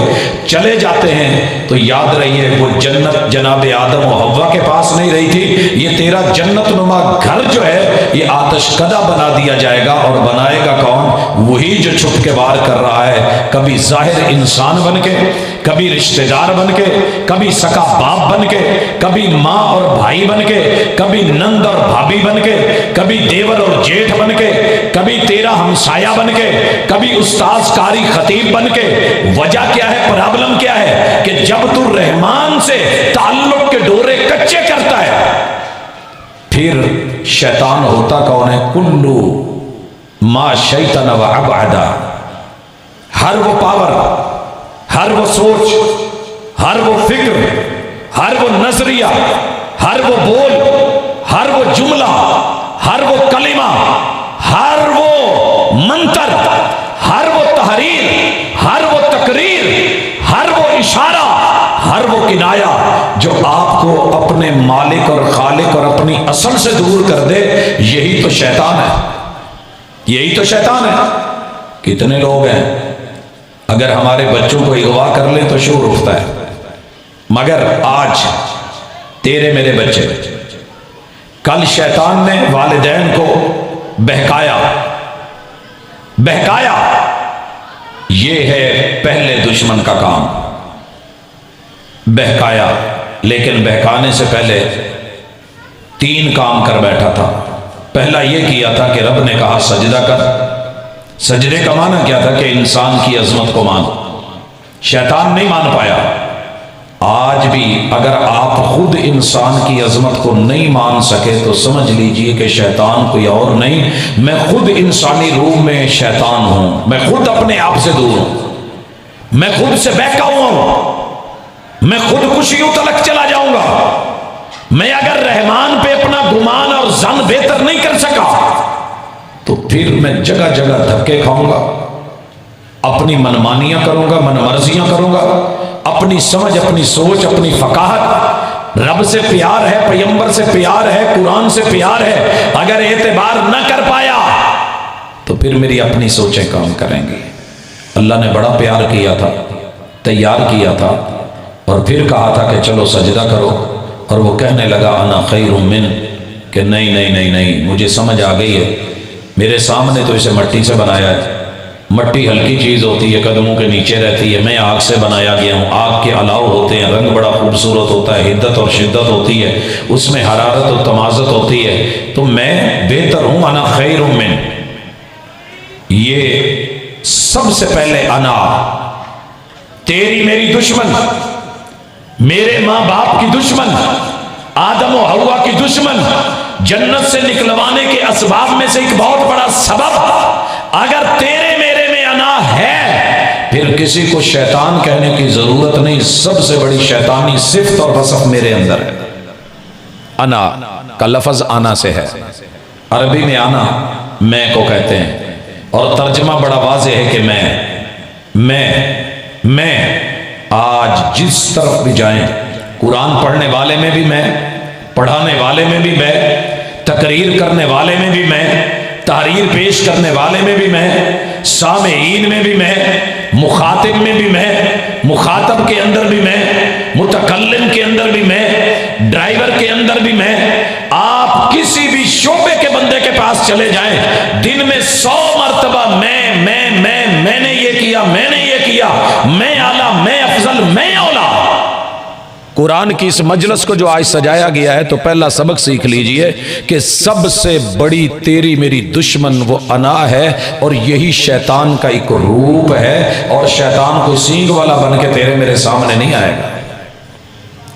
A: چلے جاتے ہیں، تو یاد رہیے وہ جنت جناب آدم و حوا کے پاس نہیں رہی تھی، یہ تیرا جنت نما گھر جو ہے یہ آتش کدہ بنا دیا جائے گا۔ اور بنائے گا کون؟ وہی جو چھپ کے وار کر رہا ہے، کبھی ظاہر انسان بن کے، کبھی رشتہ دار بن کے، کبھی سکا باپ بن کے، کبھی ماں اور بھائی بن کے، کبھی نند اور بھابھی بن کے، کبھی دیور اور جیٹھ بن کے، کبھی تیرا ہمسایہ بن کے، کبھی استاذ قاری خطیب بن کے۔ وجہ کیا ہے؟ پرابلم کیا ہے؟ کہ جب تو رحمان سے تعلق کے ڈورے کچے کرتا ہے، پھر شیطان ہوتا کون ہے؟ کلو ما شیطان و ابعدا، ہر وہ پاور، ہر وہ سوچ، ہر وہ فکر، ہر وہ نظریہ، ہر وہ بول، ہر وہ جملہ، ہر وہ کلمہ، ہر وہ منتر، ہر وہ تحریر، ہر وہ تقریر، ہر وہ اشارہ، ہر وہ کنایا جو آپ کو اپنے مالک اور خالق اور اپنی اصل سے دور کر دے، یہی تو شیطان ہے، یہی تو شیطان ہے۔ کتنے لوگ ہیں اگر ہمارے بچوں کو اغوا کر لیں تو شور اٹھتا ہے، مگر آج تیرے میرے بچے، کل شیطان نے والدین کو بہکایا، یہ ہے پہلے دشمن کا کام، بہکایا۔ لیکن بہکانے سے پہلے 3 کام کر بیٹھا تھا۔ پہلا یہ کیا تھا کہ رب نے کہا سجدہ کر۔ سجدے کا معنی کیا تھا کہ انسان کی عظمت کو مان۔ شیطان نہیں مان پایا۔ آج بھی اگر آپ خود انسان کی عظمت کو نہیں مان سکے تو سمجھ لیجئے کہ شیطان کوئی اور نہیں، میں خود انسانی روح میں شیطان ہوں، میں خود اپنے آپ سے دور ہوں، میں خود سے بہکا ہوا ہوں، میں خود کشیوں تلک چلا جاؤں گا۔ میں اگر رحمان پہ اپنا گمان اور ظن بہتر نہیں کر سکا تو پھر میں جگہ جگہ دھکے کھاؤں گا، اپنی منمانیاں کروں گا، من مرضیاں کروں گا، اپنی سمجھ، اپنی سوچ، اپنی فقاہت۔ رب سے پیار ہے، پیغمبر سے پیار ہے، قرآن سے پیار ہے، اگر اعتبار نہ کر پایا تو پھر میری اپنی سوچیں کام کریں گی۔ اللہ نے بڑا پیار کیا تھا، تیار کیا تھا، اور پھر کہا تھا کہ چلو سجدہ کرو، اور وہ کہنے لگا انا خیر من، کہ نہیں نہیں نہیں نہیں، مجھے سمجھ آ گئی ہے، میرے سامنے تو اسے مٹی سے بنایا ہے، مٹی ہلکی چیز ہوتی ہے، قدموں کے نیچے رہتی ہے، میں آگ سے بنایا گیا ہوں، آگ کے الاؤ ہوتے ہیں، رنگ بڑا خوبصورت ہوتا ہے، حدت اور شدت ہوتی ہے، اس میں حرارت اور تمازت ہوتی ہے، تو میں بہتر ہوں، انا خیر من۔ یہ سب سے پہلے انا، تیری میری دشمن، میرے ماں باپ کی دشمن، آدم و حوا کی دشمن، جنت سے نکلوانے کے اسباب میں سے ایک بہت بڑا سبب، اگر تیرے میرے میں انا ہے پھر کسی کو شیطان کہنے کی ضرورت نہیں۔ سب سے بڑی شیطانی صفت اور وصف میرے اندر ہے۔ انا کا لفظ آنا سے ہے، عربی میں آنا میں کو کہتے ہیں، اور ترجمہ بڑا واضح ہے کہ میں آج جس طرف بھی جائیں، قرآن پڑھنے والے میں بھی میں، پڑھانے والے میں بھی میں، تقریر کرنے والے میں بھی میں، تحریر پیش کرنے والے میں بھی میں، سامعین میں بھی میں، مخاطب میں بھی میں، مخاطب کے اندر بھی میں، متکلم کے اندر بھی میں، ڈرائیور کے اندر بھی میں۔ آپ کسی بھی شعبے کے بندے کے پاس چلے جائیں، دن میں 100 مرتبہ میں نے یہ کیا، میں نے یہ کیا، میں اعلیٰ، میں افضل، میں اولا۔ قرآن کی اس مجلس کو جو آج سجایا گیا ہے تو پہلا سبق سیکھ لیجئے کہ سب سے بڑی تیری میری دشمن وہ انا ہے، اور یہی شیطان کا ایک روپ ہے، اور شیطان کوئی سینگ والا بن کے تیرے میرے سامنے نہیں آئے گا۔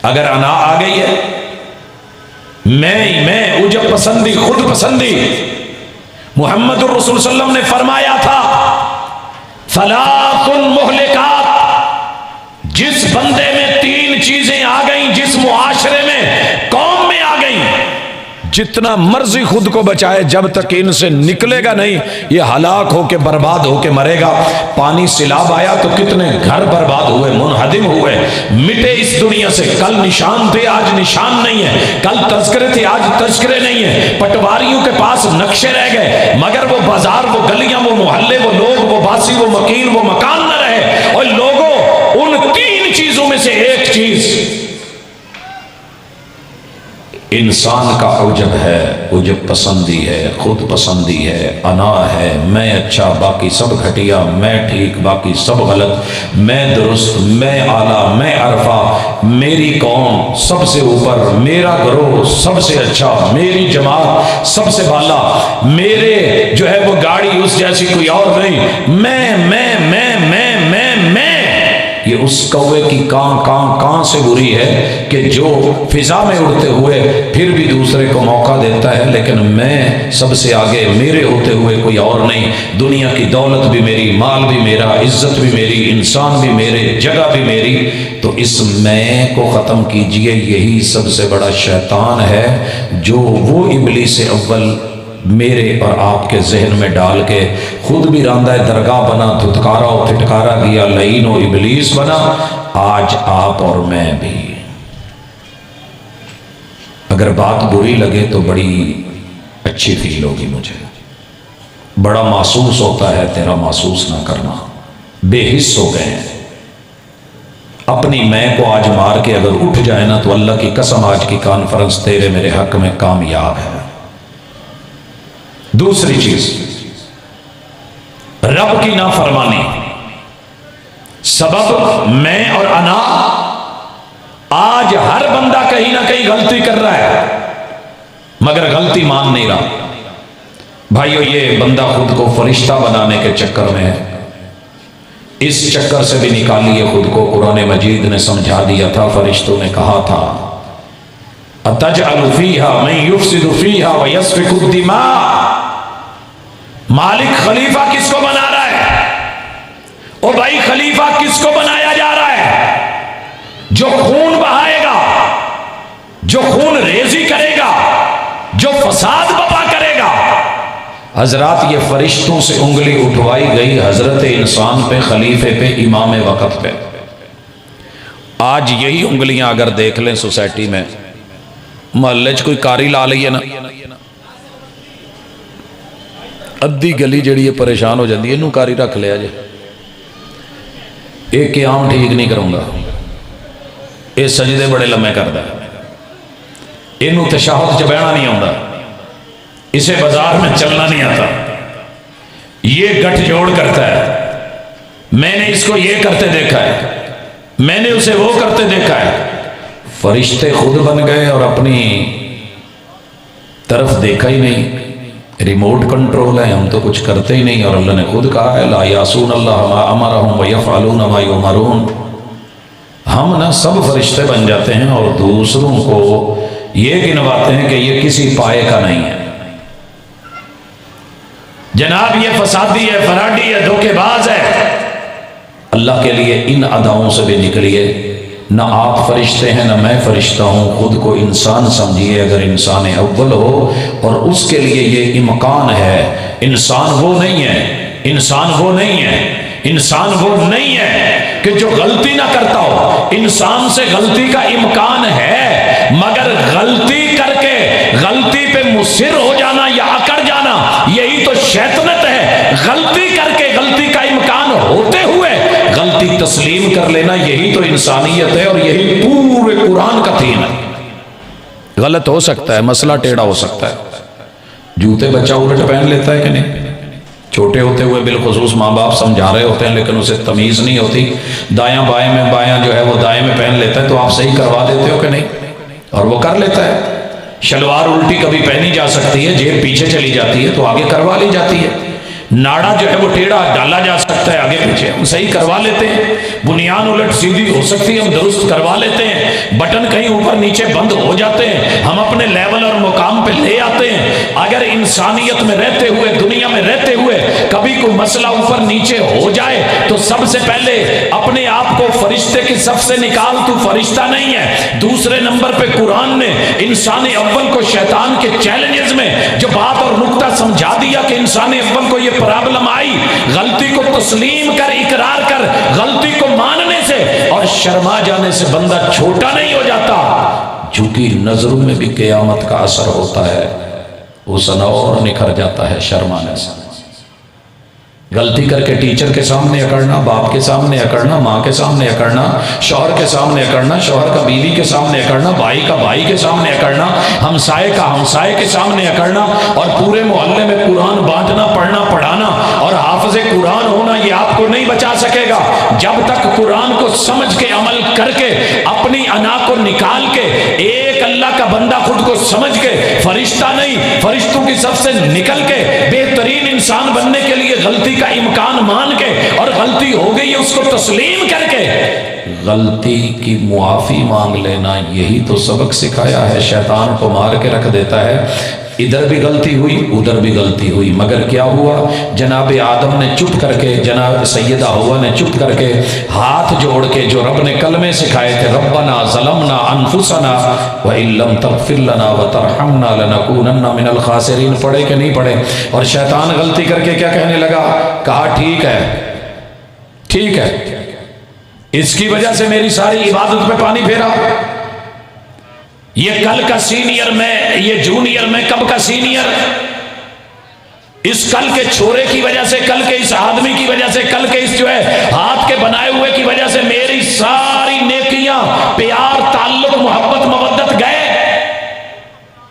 A: اگر انا آ گئی ہے، میں عجب پسندی، خود پسندی، محمد الرسول صلی اللہ علیہ وسلم نے فرمایا تھا ثلاث مہلکات، جس بندے میں 3 چیزیں آ گئیں، جس معاشرے میں، قوم میں آ گئیں، جتنا مرضی خود کو بچائے جب تک ان سے نکلے گا نہیں یہ ہلاک ہو کے برباد ہو کے مرے گا۔ پانی سیلاب آیا تو کتنے گھر برباد ہوئے، منہدم ہوئے، مٹے اس دنیا سے۔ کل نشان تھے آج نشان نہیں ہے، کل تذکرے تھے آج تذکرے نہیں ہیں، پٹواریوں کے پاس نقشے رہ گئے مگر وہ بازار، وہ گلیاں، وہ محلے، وہ لوگ، وہ باسی، وہ مکین، وہ مکان نہ رہے۔ اور لوگوں، ان 3 چیزوں میں سے ایک چیز انسان کا عجب ہے، عجب پسندی ہے، خود پسندی ہے، انا ہے، میں اچھا باقی سب گھٹیا، میں ٹھیک باقی سب غلط، میں درست، میں اعلیٰ، میں عرفہ، میری قوم سب سے اوپر، میرا گروہ سب سے اچھا، میری جماعت سب سے بالا، میرے جو ہے وہ گاڑی اس جیسی کوئی اور نہیں، میں یہ اس کوے کی کان سے بری ہے کہ جو فضا میں اڑتے ہوئے پھر بھی دوسرے کو موقع دیتا ہے، لیکن میں سب سے آگے، میرے ہوتے ہوئے کوئی اور نہیں۔ دنیا کی دولت بھی میری، مال بھی میرا، عزت بھی میری، انسان بھی میرے، جگہ بھی میری۔ تو اس میں کو ختم کیجئے، یہی سب سے بڑا شیطان ہے جو وہ ابلیس اول میرے اور آپ کے ذہن میں ڈال کے خود بھی راندہ درگاہ بنا، دھتکارا و پھٹکارا گیا، لعین و ابلیس بنا، آج آپ اور میں بھی۔ اگر بات بری لگے تو بڑی اچھی فیل ہوگی، مجھے بڑا محسوس ہوتا ہے تیرا محسوس نہ کرنا، بے حس ہو گئے ہیں۔ اپنی میں کو آج مار کے اگر اٹھ جائے نا تو اللہ کی قسم آج کی کانفرنس تیرے میرے حق میں کامیاب ہے۔ دوسری چیز، رب کی نافرمانی، سبب میں اور انا۔ آج ہر بندہ کہیں نہ کہیں غلطی کر رہا ہے مگر غلطی مان نہیں رہا۔ بھائیو، یہ بندہ خود کو فرشتہ بنانے کے چکر میں ہے، اس چکر سے بھی نکالیے خود کو۔ قرآن مجید نے سمجھا دیا تھا، فرشتوں نے کہا تھا اَتَجْعَلُ فِيهَا مَن يُفْسِدُ فِيهَا وَيَسْفِكُ الدِّمَاءَ۔ مالک خلیفہ کس کو بنا رہا ہے؟ او بھائی، خلیفہ کس کو بنایا جا رہا ہے؟ جو خون بہائے گا، جو خون ریزی کرے گا، جو فساد بپا کرے گا۔ حضرات، یہ فرشتوں سے انگلی اٹھوائی گئی حضرت انسان پہ، خلیفے پہ، امام وقت پہ۔ آج یہی انگلیاں اگر دیکھ لیں سوسائٹی میں، محلے چ کوئی کاری لا لئیے نا، ادھی گلی جڑی ہے پریشان ہو جاتی ہے، انہوں کاری رکھ لیا جی، ایک قیام ٹھیک نہیں کروں گا، یہ سجدے بڑے لمحے کرتا ہے، انہوں تشہد چ بہنا نہیں آتا، اسے بازار میں چلنا نہیں آتا، یہ گٹھ جوڑ کرتا ہے، میں نے اس کو یہ کرتے دیکھا ہے، میں نے اسے وہ کرتے دیکھا ہے۔ فرشتے خود بن گئے اور اپنی طرف دیکھا ہی نہیں، ریموٹ کنٹرول ہے، ہم تو کچھ کرتے ہی نہیں، اور اللہ نے خود کہا ہے لا یعصون اللہ ما امرہم ویفعلون ما یؤمرون۔ ہم نا سب فرشتے بن جاتے ہیں اور دوسروں کو یہ گنواتے ہیں کہ یہ کسی پائے کا نہیں ہے، جناب یہ فسادی ہے، فراڈی ہے، دھوکے باز ہے۔ اللہ کے لیے ان اداؤں سے بھی نکلیے، نہ آپ فرشتے ہیں نہ میں فرشتہ ہوں، خود کو انسان سمجھیے اگر انسان اول ہو، اور اس کے لیے یہ امکان ہے۔ انسان وہ نہیں ہے، انسان وہ نہیں ہے، انسان وہ نہیں ہے کہ جو غلطی نہ کرتا ہو۔ انسان سے غلطی کا امکان ہے، مگر غلطی کر کے غلطی پہ مصر ہو جانا یا اکڑ جانا، یہی تو شیطنت ہے۔ غلطی کر کے غلطی کا امکان ہوتے ہوئے غلطی تسلیم کر لینا، یہی تو انسانیت ہے، اور یہی پورے قرآن کا تھیم ہے۔ غلط ہو سکتا ہے، مسئلہ ٹیڑھا ہو سکتا ہے، جوتے بچہ الٹ پہن لیتا ہے کہ نہیں، چھوٹے ہوتے ہوئے بالخصوص ماں باپ سمجھا رہے ہوتے ہیں لیکن اسے تمیز نہیں ہوتی، دایاں بائیں میں، بایاں جو ہے وہ دائیں میں پہن لیتا ہے، تو آپ صحیح کروا دیتے ہو کہ نہیں، اور وہ کر لیتا ہے۔ شلوار الٹی کبھی پہنی جا سکتی ہے، جیب پیچھے چلی جاتی ہے تو آگے کروا لی جاتی ہے، ناڑا جو ہے وہ ٹیڑھا ڈالا جا سکتا ہے آگے پیچھے، ہم صحیح کروا لیتے ہیں، بنیان الٹ سیدھی ہو سکتی ہے، ہم درست کروا لیتے ہیں، بٹن کہیں اوپر نیچے بند ہو جاتے ہیں، ہم اپنے لیول اور مقام پہ لے آتے ہیں۔ اگر انسانیت میں رہتے ہوئے، دنیا میں رہتے ہوئے کبھی کوئی مسئلہ اوپر نیچے ہو جائے تو سب سے پہلے اپنے آپ کو فرشتے کی صف سے نکال، تو فرشتہ نہیں ہے۔ دوسرے نمبر پہ قرآن نے انسان اول کو شیطان کے چیلنجز میں جو بات اور نقطہ سمجھا دیا کہ انسان اول کو یہ پرابلم آئی، غلطی کو تسلیم کر، اقرار کر، غلطی کو ماننے سے اور شرما جانے سے بندہ چھوٹا نہیں ہو جاتا، جھکی نظروں میں بھی قیامت کا اثر ہوتا ہے، حسن اور نکھر جاتا ہے شرمانے سے۔ غلطی کر کے ٹیچر کے سامنے اکڑنا، باپ کے سامنے اکڑنا، ماں کے سامنے اکڑنا، شوہر کے سامنے اکڑنا، شوہر کا بیوی کے سامنے اکڑنا، بھائی کا بھائی کے سامنے اکڑنا، ہمسائے کا ہمسائے کے سامنے اکڑنا، اور پورے محلے میں قرآن بانٹنا، پڑھنا، پڑھانا اور حافظ قرآن ہونا، یہ آپ کو نہیں بچا سکے گا جب تک قرآن کو سمجھ کے عمل کر کے اپنی انا کو نکال کے ایک اللہ کا بندہ خود کو سمجھ کے فرشتہ نہیں، فرشتوں کی صف سے نکل کے بہترین انسان بننے کے لیے غلطی کا امکان مان کے، اور غلطی ہو گئی ہے اس کو تسلیم کر کے غلطی کی معافی مانگ لینا، یہی تو سبق سکھایا ہے۔ شیطان کو مار کے رکھ دیتا ہے، ادھر بھی غلطی ہوئی ادھر بھی غلطی ہوئی، مگر کیا ہوا؟ جناب آدم نے چپ کر کے، جناب سیدہ ہوا نے چپ کر کے ہاتھ جوڑ کے جو رب نے کلمے سکھائے تھے، ربنا ظلمنا انفسنا وان لم تغفر لنا وترحمنا لنکونن من الخاسرین، پڑھے کہ نہیں پڑھے؟ اور شیطان غلطی کر کے کیا کہنے لگا؟ کہا ٹھیک ہے ٹھیک ہے، اس کی وجہ سے میری ساری عبادت پہ پانی پھیرا، یہ کل کا سینئر میں، یہ جونیئر میں کب کا سینئر، اس کل کے چھورے کی وجہ سے، کل کے اس آدمی کی وجہ سے، کل کے اس جو ہے ہاتھ کے بنائے ہوئے کی وجہ سے میری ساری نیکیاں، پیار، تعلق، محبت، مودت گئے۔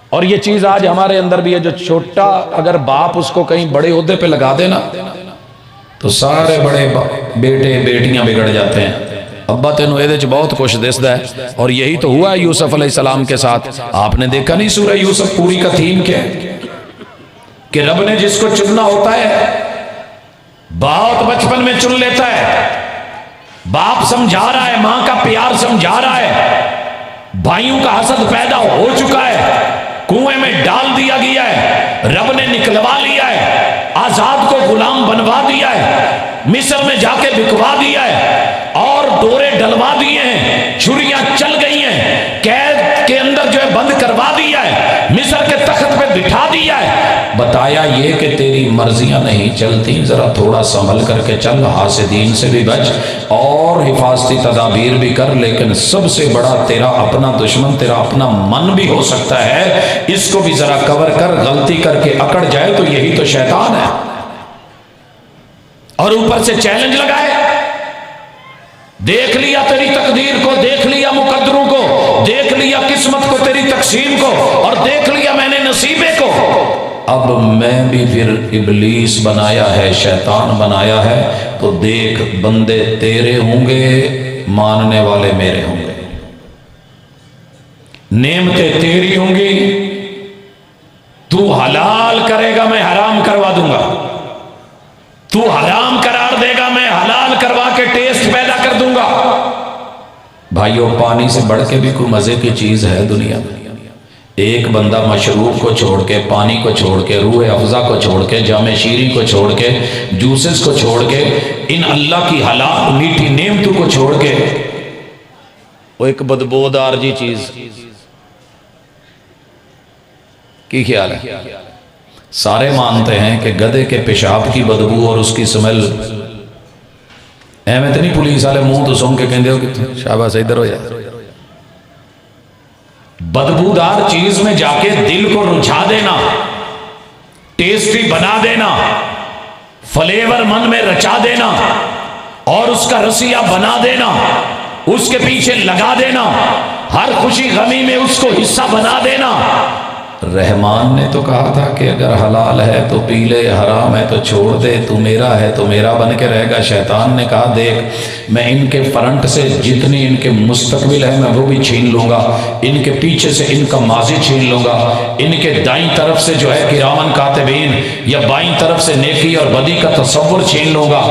A: اور یہ چیز آج ہمارے اندر بھی ہے، جو چھوٹا اگر باپ اس کو کہیں بڑے عہدے پہ لگا دینا تو سارے بڑے بیٹے بیٹیاں بگڑ جاتے ہیں۔ ابا تینوں یہ بہت کچھ دسدا ہے، اور یہی تو ہوا ہے یوسف علیہ السلام کے ساتھ۔ آپ نے دیکھا نہیں سورہ یوسف پوری کا تھیم کیا ہے کہ رب نے جس کو چننا ہوتا ہے بہت بچپن میں چن لیتا ہے۔ باپ سمجھا رہا ہے، ماں کا پیار سمجھا رہا ہے، بھائیوں کا حسد پیدا ہو چکا ہے، کنویں میں ڈال دیا گیا ہے، رب نے نکلوا لیا ہے، آزاد کو غلام بنوا دیا ہے، مصر میں جا کے بکوا دیا ہے، اور ڈورے ڈلوا دیے ہیں، چھریاں چل گئی ہیں، قید کے اندر جو ہے بند کروا دیا ہے، مصر کے تخت پہ بٹھا دیا ہے، بتایا یہ کہ تیری مرضیاں نہیں چلتی، ذرا تھوڑا سنبھل کر کے چل، حاسدین سے بھی بچ اور حفاظتی تدابیر بھی کر، لیکن سب سے بڑا تیرا اپنا دشمن تیرا اپنا من بھی ہو سکتا ہے، اس کو بھی ذرا کور کر، غلطی کر کے اکڑ جائے تو یہی تو شیطان ہے۔ اور اوپر سے چیلنج لگائے، دیکھ لیا تیری تقدیر کو، دیکھ لیا مقدروں کو، دیکھ لیا قسمت کو، تیری تقسیم کو، اور دیکھ لیا میں نے نصیبے کو، اب میں بھی پھر ابلیس بنایا ہے، شیطان بنایا ہے، تو دیکھ بندے تیرے ہوں گے، ماننے والے میرے ہوں گے، نعمتیں تیری ہوں گی، تو حلال کرے گا میں حرام کروا دوں گا، تو حرام قرار دے گا میں حلال کروا کے ٹیسٹ پیدا کر دوں گا۔ بھائیو پانی سے بڑھ کے بھی کوئی مزے کی چیز ہے دنیا میں؟ ایک بندہ مشروب کو چھوڑ کے، پانی کو چھوڑ کے، روح افزا کو چھوڑ کے، جام شیریں کو چھوڑ کے، جوسز کو چھوڑ کے، ان اللہ کی حلال میٹھی نعمتوں کو چھوڑ کے، وہ ایک بدبودار جی چیز کی خیال ہے؟ سارے مانتے ہیں کہ گدھے کے پیشاب کی بدبو اور اس کی سمیل، احمد نہیں پولیس والے منہ تو سونگ کے کہندے ہو کہ شاباش ادھر ہو جائے، بدبودار چیز میں جا کے دل کو رجھا دینا، ٹیسٹی بنا دینا، فلیور من میں رچا دینا، اور اس کا رسیہ بنا دینا، اس کے پیچھے لگا دینا، ہر خوشی غمی میں اس کو حصہ بنا دینا۔ رحمان نے تو کہا تھا کہ اگر حلال ہے تو پی لے، حرام ہے تو چھوڑ دے، تو میرا ہے تو میرا بن کے رہے گا۔ شیطان نے کہا دیکھ میں ان کے فرنٹ سے جتنی ان کے مستقبل ہے میں وہ بھی چھین لوں گا، ان کے پیچھے سے ان کا ماضی چھین لوں گا، ان کے دائیں طرف سے جو ہے کرامن کاتبین یا بائیں طرف سے نیکی اور بدی کا تصور چھین لوں گا،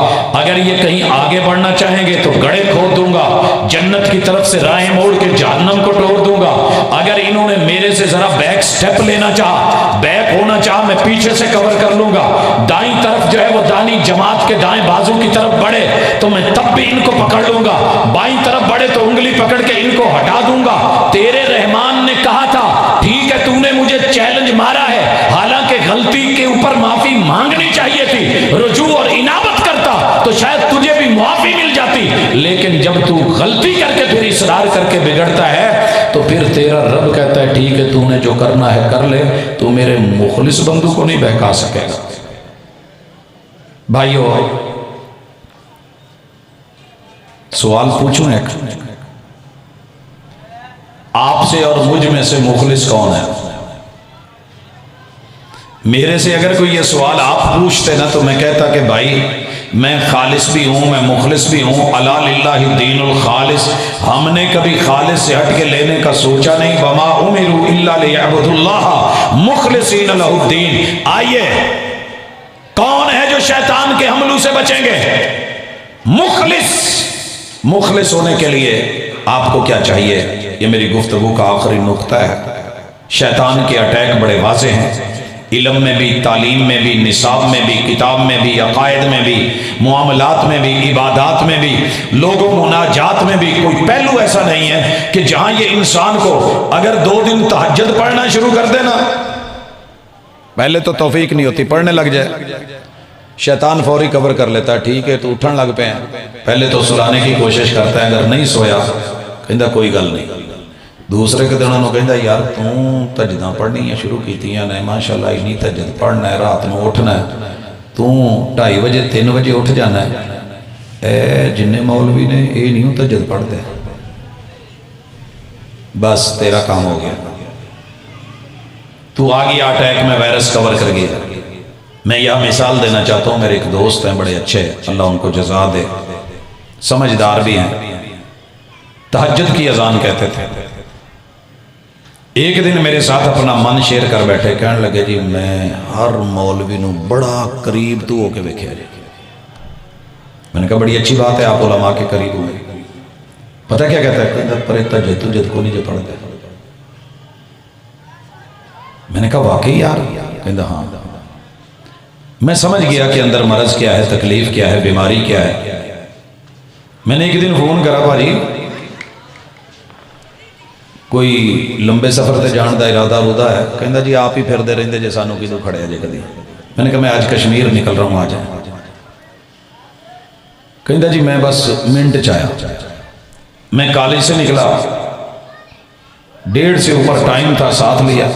A: اگر یہ کہیں آگے بڑھنا چاہیں گے تو گڑھے کھود دوں گا، جنت کی طرف سے راہیں موڑ کے جہنم کو توڑ دوں گا، اگر انہوں نے میرے سے ذرا بیک سٹیپ لینا چاہ، بیک ہونا چاہ، میں پیچھے سے کور کر لوں گا، دائیں طرف جو ہے وہ دانی جماعت کے دائیں بازو کی طرف بڑھے تو میں تب بھی ان کو پکڑ لوں گا، بائیں طرف بڑھے تو انگلی پکڑ کے ان کو ہٹا دوں گا۔ تیرے رحمان نے کہا تھا ٹھیک ہے تو نے مجھے چیلنج مارا ہے، حالانکہ غلطی کے اوپر معافی مانگنی چاہیے تھی، رجوع اور انابت کرتا تو شاید تجھے بھی معافی مل جاتی، لیکن جب تو غلطی کر کے پھر اصرار کر کے بگڑتا ہے تو پھر تیرا رب کہتا ہے ٹھیک ہے تو نے جو کرنا ہے کر لے، تو میرے مخلص بندوں کو نہیں بہکا سکے گا۔ بھائیو سوال پوچھوں ایک، آپ سے اور مجھ میں سے مخلص کون ہے؟ میرے سے اگر کوئی یہ سوال آپ پوچھتے نا تو میں کہتا کہ بھائی میں خالص بھی ہوں، میں مخلص بھی ہوں، الا للہ الدین الخالص، ہم نے کبھی خالص سے ہٹ کے لینے کا سوچا نہیں، وما امروا الا لیعبدوا اللہ مخلصین لہ الدین۔ آئیے کون ہے جو شیطان کے حملوں سے بچیں گے؟ مخلص ہونے کے لیے آپ کو کیا چاہیے؟ یہ میری گفتگو کا آخری نقطہ ہے۔ شیطان کے اٹیک بڑے واضح ہیں، علم میں بھی، تعلیم میں بھی، نصاب میں بھی، کتاب میں بھی، عقائد میں بھی، معاملات میں بھی، عبادات میں بھی، لوگوں مناجات میں بھی۔ کوئی پہلو ایسا نہیں ہے کہ جہاں یہ انسان کو اگر 2 دن تہجد پڑھنا شروع کر دینا، پہلے تو توفیق نہیں ہوتی، پڑھنے لگ جائے، شیطان فوری کور کر لیتا ہے، ٹھیک ہے تو اٹھن لگ پہ ہیں، پہلے تو سلانے کی کوشش کرتا ہے، اگر نہیں سویا کہندا کوئی گل نہیں، دوسرے کے دن انہوں کہندا یار تہجداں پڑھنی ہیں شروع کیتیاں نے، ماشاءاللہ اتنی تہجد پڑھنا ہے، رات میں اٹھنا ہے، 2:30 بجے 3 بجے اٹھ جانا ہے، اے جن مولوی نے یہ نہیں تہجد پڑھتے، بس تیرا کام ہو گیا، تو آ گیا اٹیک میں، وائرس کور کر گیا۔ میں یہ مثال دینا چاہتا ہوں، میرے ایک دوست ہیں بڑے اچھے، اللہ ان کو جزا دے، سمجھدار بھی ہیں، تہجد کی اذان کہتے تھے۔ ایک دن میرے ساتھ اپنا من شیئر کر بیٹھے، کہنے لگے جی میں ہر مولوی نو بڑا قریب تو ہو کے دیکھا جی۔ میں نے کہا بڑی اچھی بات ہے، آپ علماء کے قریب ہوئے۔ پتہ کیا کہتا ہے؟ کہتا پر تہجد کو نہیں جو پڑھتے۔ میں نے کہا واقعی یار؟ کہتا ہاں۔ میں سمجھ گیا کہ اندر مرض کیا ہے، تکلیف کیا ہے، بیماری کیا ہے۔ میں نے ایک دن فون کرا، بھاجی کوئی لمبے سفر تے جان دا ارادہ رودا ہے؟ کہندا جی آپ ہی پھردے رہندے جے، سانو کدوں کھڑے جے کدی۔ میں نے کہا میں آج کشمیر نکل رہا ہوں، آ جائیں۔ کہندا جی میں بس منٹ چایا، میں کالج سے نکلا، 1:30 سے اوپر ٹائم تھا، ساتھ لیا،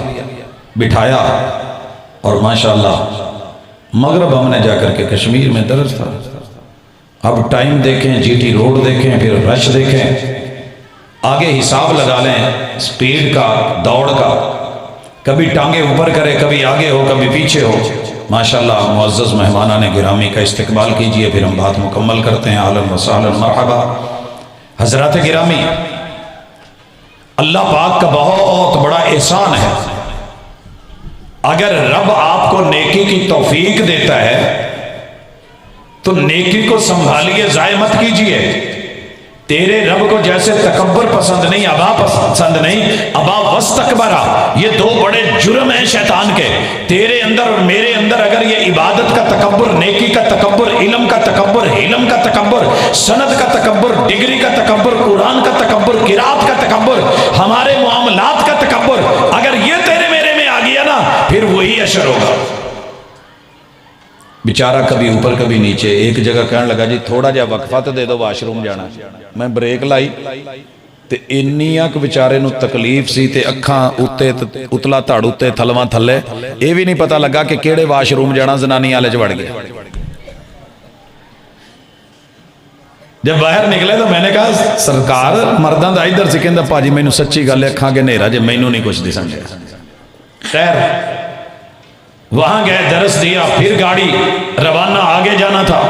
A: بٹھایا، اور ماشاءاللہ مغرب ہم نے جا کر کے کشمیر میں درس تھا۔ اب ٹائم دیکھیں، جی ٹی روڈ دیکھیں، پھر رش دیکھیں، آگے حساب لگا لیں سپیڈ کا، دوڑ کا، کبھی ٹانگیں اوپر کرے، کبھی آگے ہو، کبھی پیچھے ہو۔ ماشاءاللہ معزز مہمانان گرامی کا استقبال کیجئے، پھر ہم بات مکمل کرتے ہیں۔ اہلا وسہلا مرحبا۔ حضرات گرامی، اللہ پاک کا بہت بڑا احسان ہے، اگر رب آپ کو نیکی کی توفیق دیتا ہے تو نیکی کو سنبھالیے، ضائع مت کیجئے۔ تیرے رب کو جیسے تکبر پسند نہیں، ابا پسند نہیں، ابا واستکبرا، یہ 2 بڑے جرم ہیں شیطان کے، تیرے اندر اور میرے اندر۔ اگر یہ عبادت کا تکبر، نیکی کا تکبر، علم کا تکبر، حلم کا تکبر، سند کا تکبر، ڈگری کا تکبر، قرآن کا تکبر، قرات کا تکبر، ہمارے معاملات کا تکبر، اگر یہ تیرے میرے میں آ گیا نا، پھر وہی اشر ہوگا۔ بیچارہ کبھی اوپر کبھی نیچے، ایک جگہ کہنے لگا جی تھوڑا جا وقفہ تو دے دو، واش روم جانا۔ میں بریک لائی تے انیاں کو بیچارے نو تکلیف سی، تے اکھاں اتے اتلا تھڑ اتے تھلواں تھلے، یہ بھی نہیں پتا لگا کہ کیڑے واش روم جانا، زنانی والے وڑ گیا۔ جب باہر نکلے تو میں نے کہا سرکار مرداں دا ادھر سے کہندا پاجی مینوں سچی گل ہے، اکھاں کے نیرا جے مینوں نہیں کچھ دسن دیا۔ خیر وہاں گئے، درس دیا، پھر گاڑی روانہ، آگے جانا تھا۔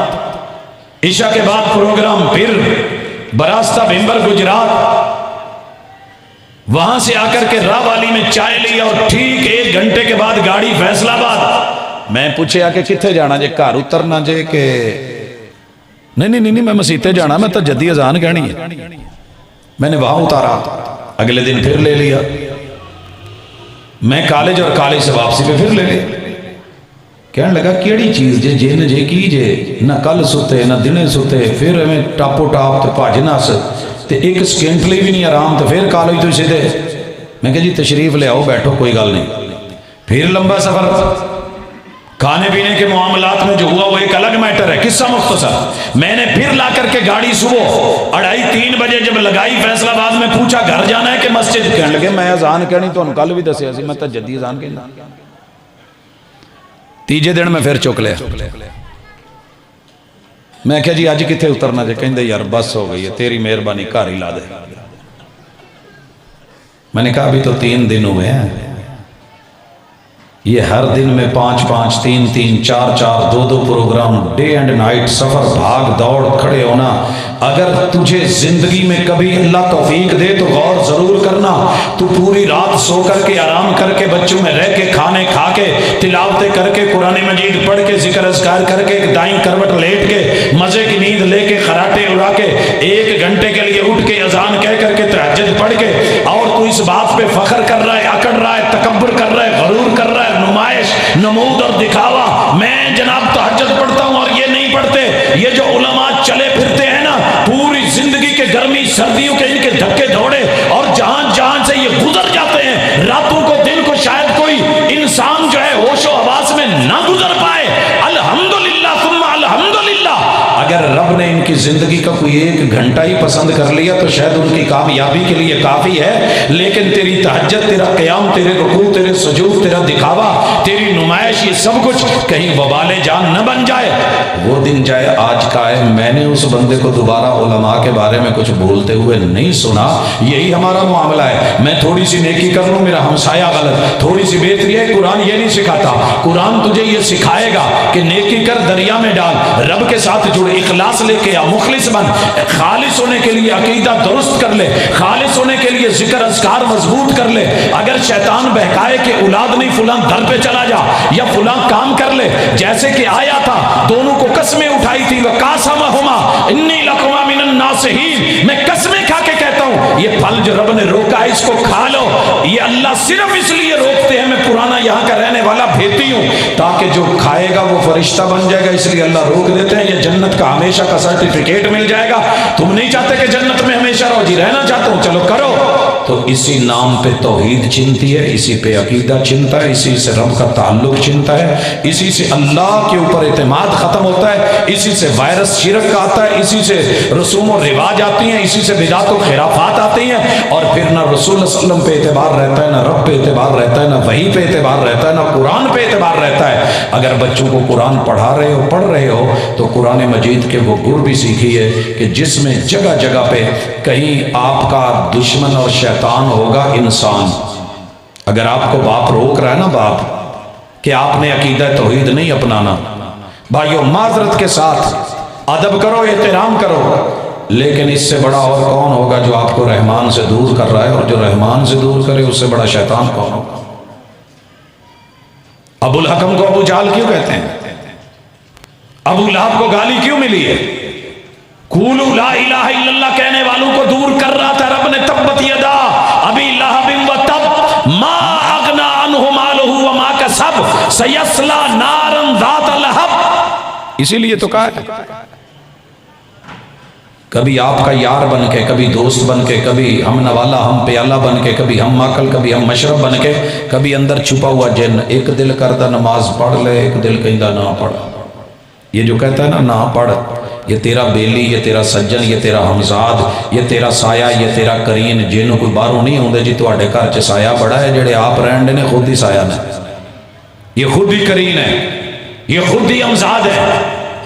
A: عشاء کے بعد پروگرام، پھر براستہ بھمبر گجرات، وہاں سے آ کر کے راہ والی میں چائے لی، اور ٹھیک 1 گھنٹے کے بعد گاڑی فیصل آباد۔ میں پوچھے آ کے کتنے جانا جے، گھر اترنا جے کہ نہیں میں مسیتے جانا، میں تو جدی اذان کہنی ہے۔ میں نے وہاں اتارا، اگلے دن پھر لے لیا، میں کالج اور کالج سے واپسی پہ پھر لے لیا۔ کہنے لگا کیڑی چیز جے جن جے کی جے، نہ کل ستے نہ دنے ستے، پھر ہمیں ٹاپو ٹاپ تے پاجنا سے تے 1 سیکنڈ لی بھی نہیں آرام، تے پھر کالج تو سیدھے۔ میں کہا جی تشریف لے آؤ، بیٹھو، کوئی گل نہیں۔ پھر لمبا سفر، کھانے پینے کے معاملات میں جو ہوا وہ ایک الگ میٹر ہے، قصہ مختصر۔ میں نے پھر لا کر کے گاڑی صبح 2:30-3 بجے جب لگائی فیصل آباد میں، پوچھا گھر جانا ہے کہ مسجد؟ کہنے لگے میں اذان کہنی تو کل بھی دسیا سی، میں تو جدی اذان کہنا۔ تیجے دن میں پھر چک لیا، میں کہا جی آج کتنے اترنا جے؟ کہندے یار بس ہو گئی ہے، تیری مہربانی، گھر ہی لا دے۔ میں نے کہا ابھی تو 3 دن ہوئے ہیں، یہ ہر دن میں 5-5 3-3 4-4 2-2 پروگرام، ڈے اینڈ نائٹ، سفر، بھاگ دوڑ، کھڑے ہونا۔ اگر تجھے زندگی میں کبھی اللہ توفیق دے تو غور ضرور کرنا، تو پوری رات سو کر کے، آرام کر کے، بچوں میں رہ کے، کھانے کھا کے، تلاوتیں کر کے، قرآن مجید پڑھ کے، ذکر اذکار کر کے، دائیں کروٹ لیٹ کے، مزے کی نیند لے کے، خراٹے اڑا کے، 1 گھنٹے کے لیے اٹھ کے اذان کہہ کر کے، تہجد پڑھ کے، اور تو اس بات پہ فخر کر رہا ہے، اکڑ رہا ہے، تکبر کر رہا ہے، غرور کر رہا ہے، نمائش، نمود اور دکھاوا، میں جناب تہجد پڑھتا ہوں اور یہ نہیں پڑھتے. یہ جو علماء چلے پھرتے ہیں نا، پوری زندگی کے گرمی سردیوں کے ان کے دھکے دھوڑے اور جہاں جہاں سے یہ گزر جاتے ہیں، راتوں کو دن کو شاید کوئی انسان جو ہے ہوش و حواس میں نہ گزر پائے. الحمدللہ ثم الحمدللہ. اگر رب نے ان کی زندگی کا کوئی ایک گھنٹہ ہی پسند کر لیا تو شاید ان کی کامیابی کے لیے کافی ہے. لیکن تیری تہجد، تیرا قیام، تیرے رکوع، تیرے سجود، تیرا دکھاوا، تیری نمائش، یہ سب کچھ کہیں وبال جان نہ بن جائے. وہ دن جائے آج کا ہے. میں نے اس بندے کو دوبارہ علماء کے بارے میں کچھ بولتے ہوئے نہیں سنا. یہی ہمارا معاملہ ہے. میں تھوڑی سی نیکی کر لوں، میرا ہمسایہ غلط، تھوڑی سی بہتری ہے. قرآن یہ نہیں سکھاتا. قرآن تجھے یہ سکھائے گا کہ نیکی کر، دریا میں ڈال، رب کے ساتھ جڑ، اخلاص لے کے آ، مخلص بن. خالص ہونے کے لیے عقیدہ درست کر لے، خالص ہونے کے لیے ذکر اذکار مضبوط کر لے. اگر شیطان بہکائے کہ اولاد نہیں، فلاں در پہ چلا جا یا فلاں کام کر لے، جیسے کہ آیا تھا، دونوں کو قسمیں اٹھائی تھی، وَقَاسَمَهُمَا إِنِّي لَكُمَا مِنَ النَّاصِحِينَ. میں قسمیں کھا کے کہتا ہوں یہ پھل جو رب نے روکا ہے اس کو کھا لو. یہ اللہ صرف اس لیے روکتے ہیں، میں پرانا یہاں کا رہنے والا بھیتی ہوں، تاکہ جو کھائے گا وہ فرشتہ بن جائے گا. اس لیے اللہ روک دیتے ہیں. یہ جنت کا ہمیشہ کا سرٹیفکیٹ مل جائے گا. تم نہیں چاہتے کہ جنت میں ہمیشہ رہو؟ جی رہنا چاہتا ہوں، چلو کرو. تو اسی نام پہ توحید چنتی ہے، اسی پہ عقیدہ چنتا ہے، اسی سے رب کا تعلق چنتا ہے، اسی سے اللہ کے اوپر اعتماد ختم ہوتا ہے، اسی سے وائرس شرک کا آتا ہے، اسی سے رسوم و رواج آتی ہیں، اسی سے بدعت و خرافات آتی ہیں. اور پھر نہ رسول اللہ صلی اللہ علیہ وسلم پہ اعتبار رہتا ہے، نہ رب پہ اعتبار رہتا ہے، نہ وحی پہ اعتبار رہتا ہے، نہ قرآن پہ اعتبار رہتا ہے. اگر بچوں کو قرآن پڑھا رہے ہو، پڑھ رہے ہو، تو قرآن مجید کے وہ گر بھی سیکھیے کہ جس میں جگہ جگہ پہ کہیں آپ کا دشمن اور شیطان ہوگا انسان. اگر آپ کو باپ روک رہا ہے نا، باپ کہ آپ نے عقیدہ توحید نہیں اپنانا، بھائیو معذرت کے ساتھ ادب کرو، احترام کرو. لیکن اس سے بڑا اور کون ہوگا جو آپ کو رحمان سے دور کر رہا ہے؟ اور جو رحمان سے دور کرے اس سے بڑا شیطان کون ہوگا؟ ابو الحکم کو ابو جہل کیوں کہتے ہیں؟ ابو لہب کو گالی کیوں ملی ہے؟ قولوا لا الہ الا اللہ کہنے والوں کو دور کر رہا تھا رب نے. تبت یدا ابی لہب وتب ما اغنی عنہ مالہ وما کسب سیصلی نارا ذات لہب. اسی لیے تو کہا ہے کبھی آپ کا یار بن کے، کبھی دوست بن کے، کبھی ہم نوالا، ہم پیالہ بن کے، کبھی ہم ماکل، کبھی ہم مشرب بن کے، کبھی اندر چھپا ہوا جن. ایک دل کرتا نماز پڑھ لے، ایک دل کہندا نہ پڑھ. یہ جو کہتا ہے نا نہ پڑھ، یہ تیرا بیلی، یہ تیرا سجن، یہ تیرا ہمزاد، یہ تیرا سایہ، یہ تیرا کرین. جن کوئی باہروں نہیں ہوندے جی تواڈے گھر چ سایہ بڑا ہے، جڑے آپ رہن دے نے خود ہی سایہ نے. یہ خود ہی کرین ہے، یہ خود ہی ہمزاد ہے،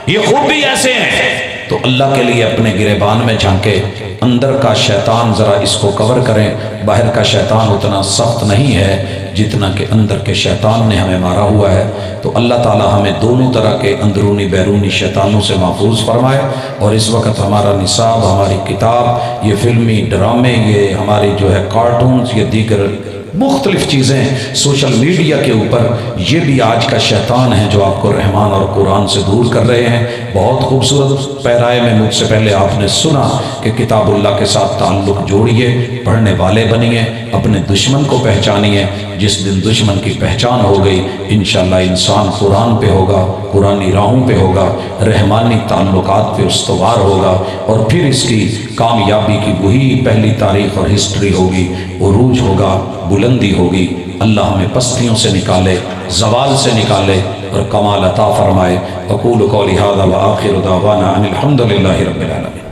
A: یہ خود ہی ایسے ہیں. تو اللہ کے لیے اپنے گریبان میں جھانکے، اندر کا شیطان ذرا اس کو کور کریں. باہر کا شیطان اتنا سخت نہیں ہے جتنا کہ اندر کے شیطان نے ہمیں مارا ہوا ہے. تو اللہ تعالی ہمیں دونوں طرح کے اندرونی بیرونی شیطانوں سے محفوظ فرمائے. اور اس وقت ہمارا نصاب، ہماری کتاب، یہ فلمی ڈرامے، یہ ہماری جو ہے کارٹونز، یہ دیگر مختلف چیزیں سوشل میڈیا کے اوپر، یہ بھی آج کا شیطان ہے جو آپ کو رحمان اور قرآن سے دور کر رہے ہیں. بہت خوبصورت پیرائے میں مجھ سے پہلے آپ نے سنا کہ کتاب اللہ کے ساتھ تعلق جوڑیے، پڑھنے والے بنیے، اپنے دشمن کو پہچانیے. جس دن دشمن کی پہچان ہو گئی انشاءاللہ انسان قرآن پہ ہوگا، قرآنی راہوں پہ ہوگا، رحمانی تعلقات پہ استوار ہوگا. اور پھر اس کی کامیابی کی وہی پہلی تاریخ اور ہسٹری ہوگی، عروج ہوگا، بلندی ہوگی. اللہ ہمیں پستیوں سے نکالے، زوال سے نکالے اور کمال عطا فرمائے. اقول قولی ھذا وآخر دعوانا ان الحمد للہ رب العالمین.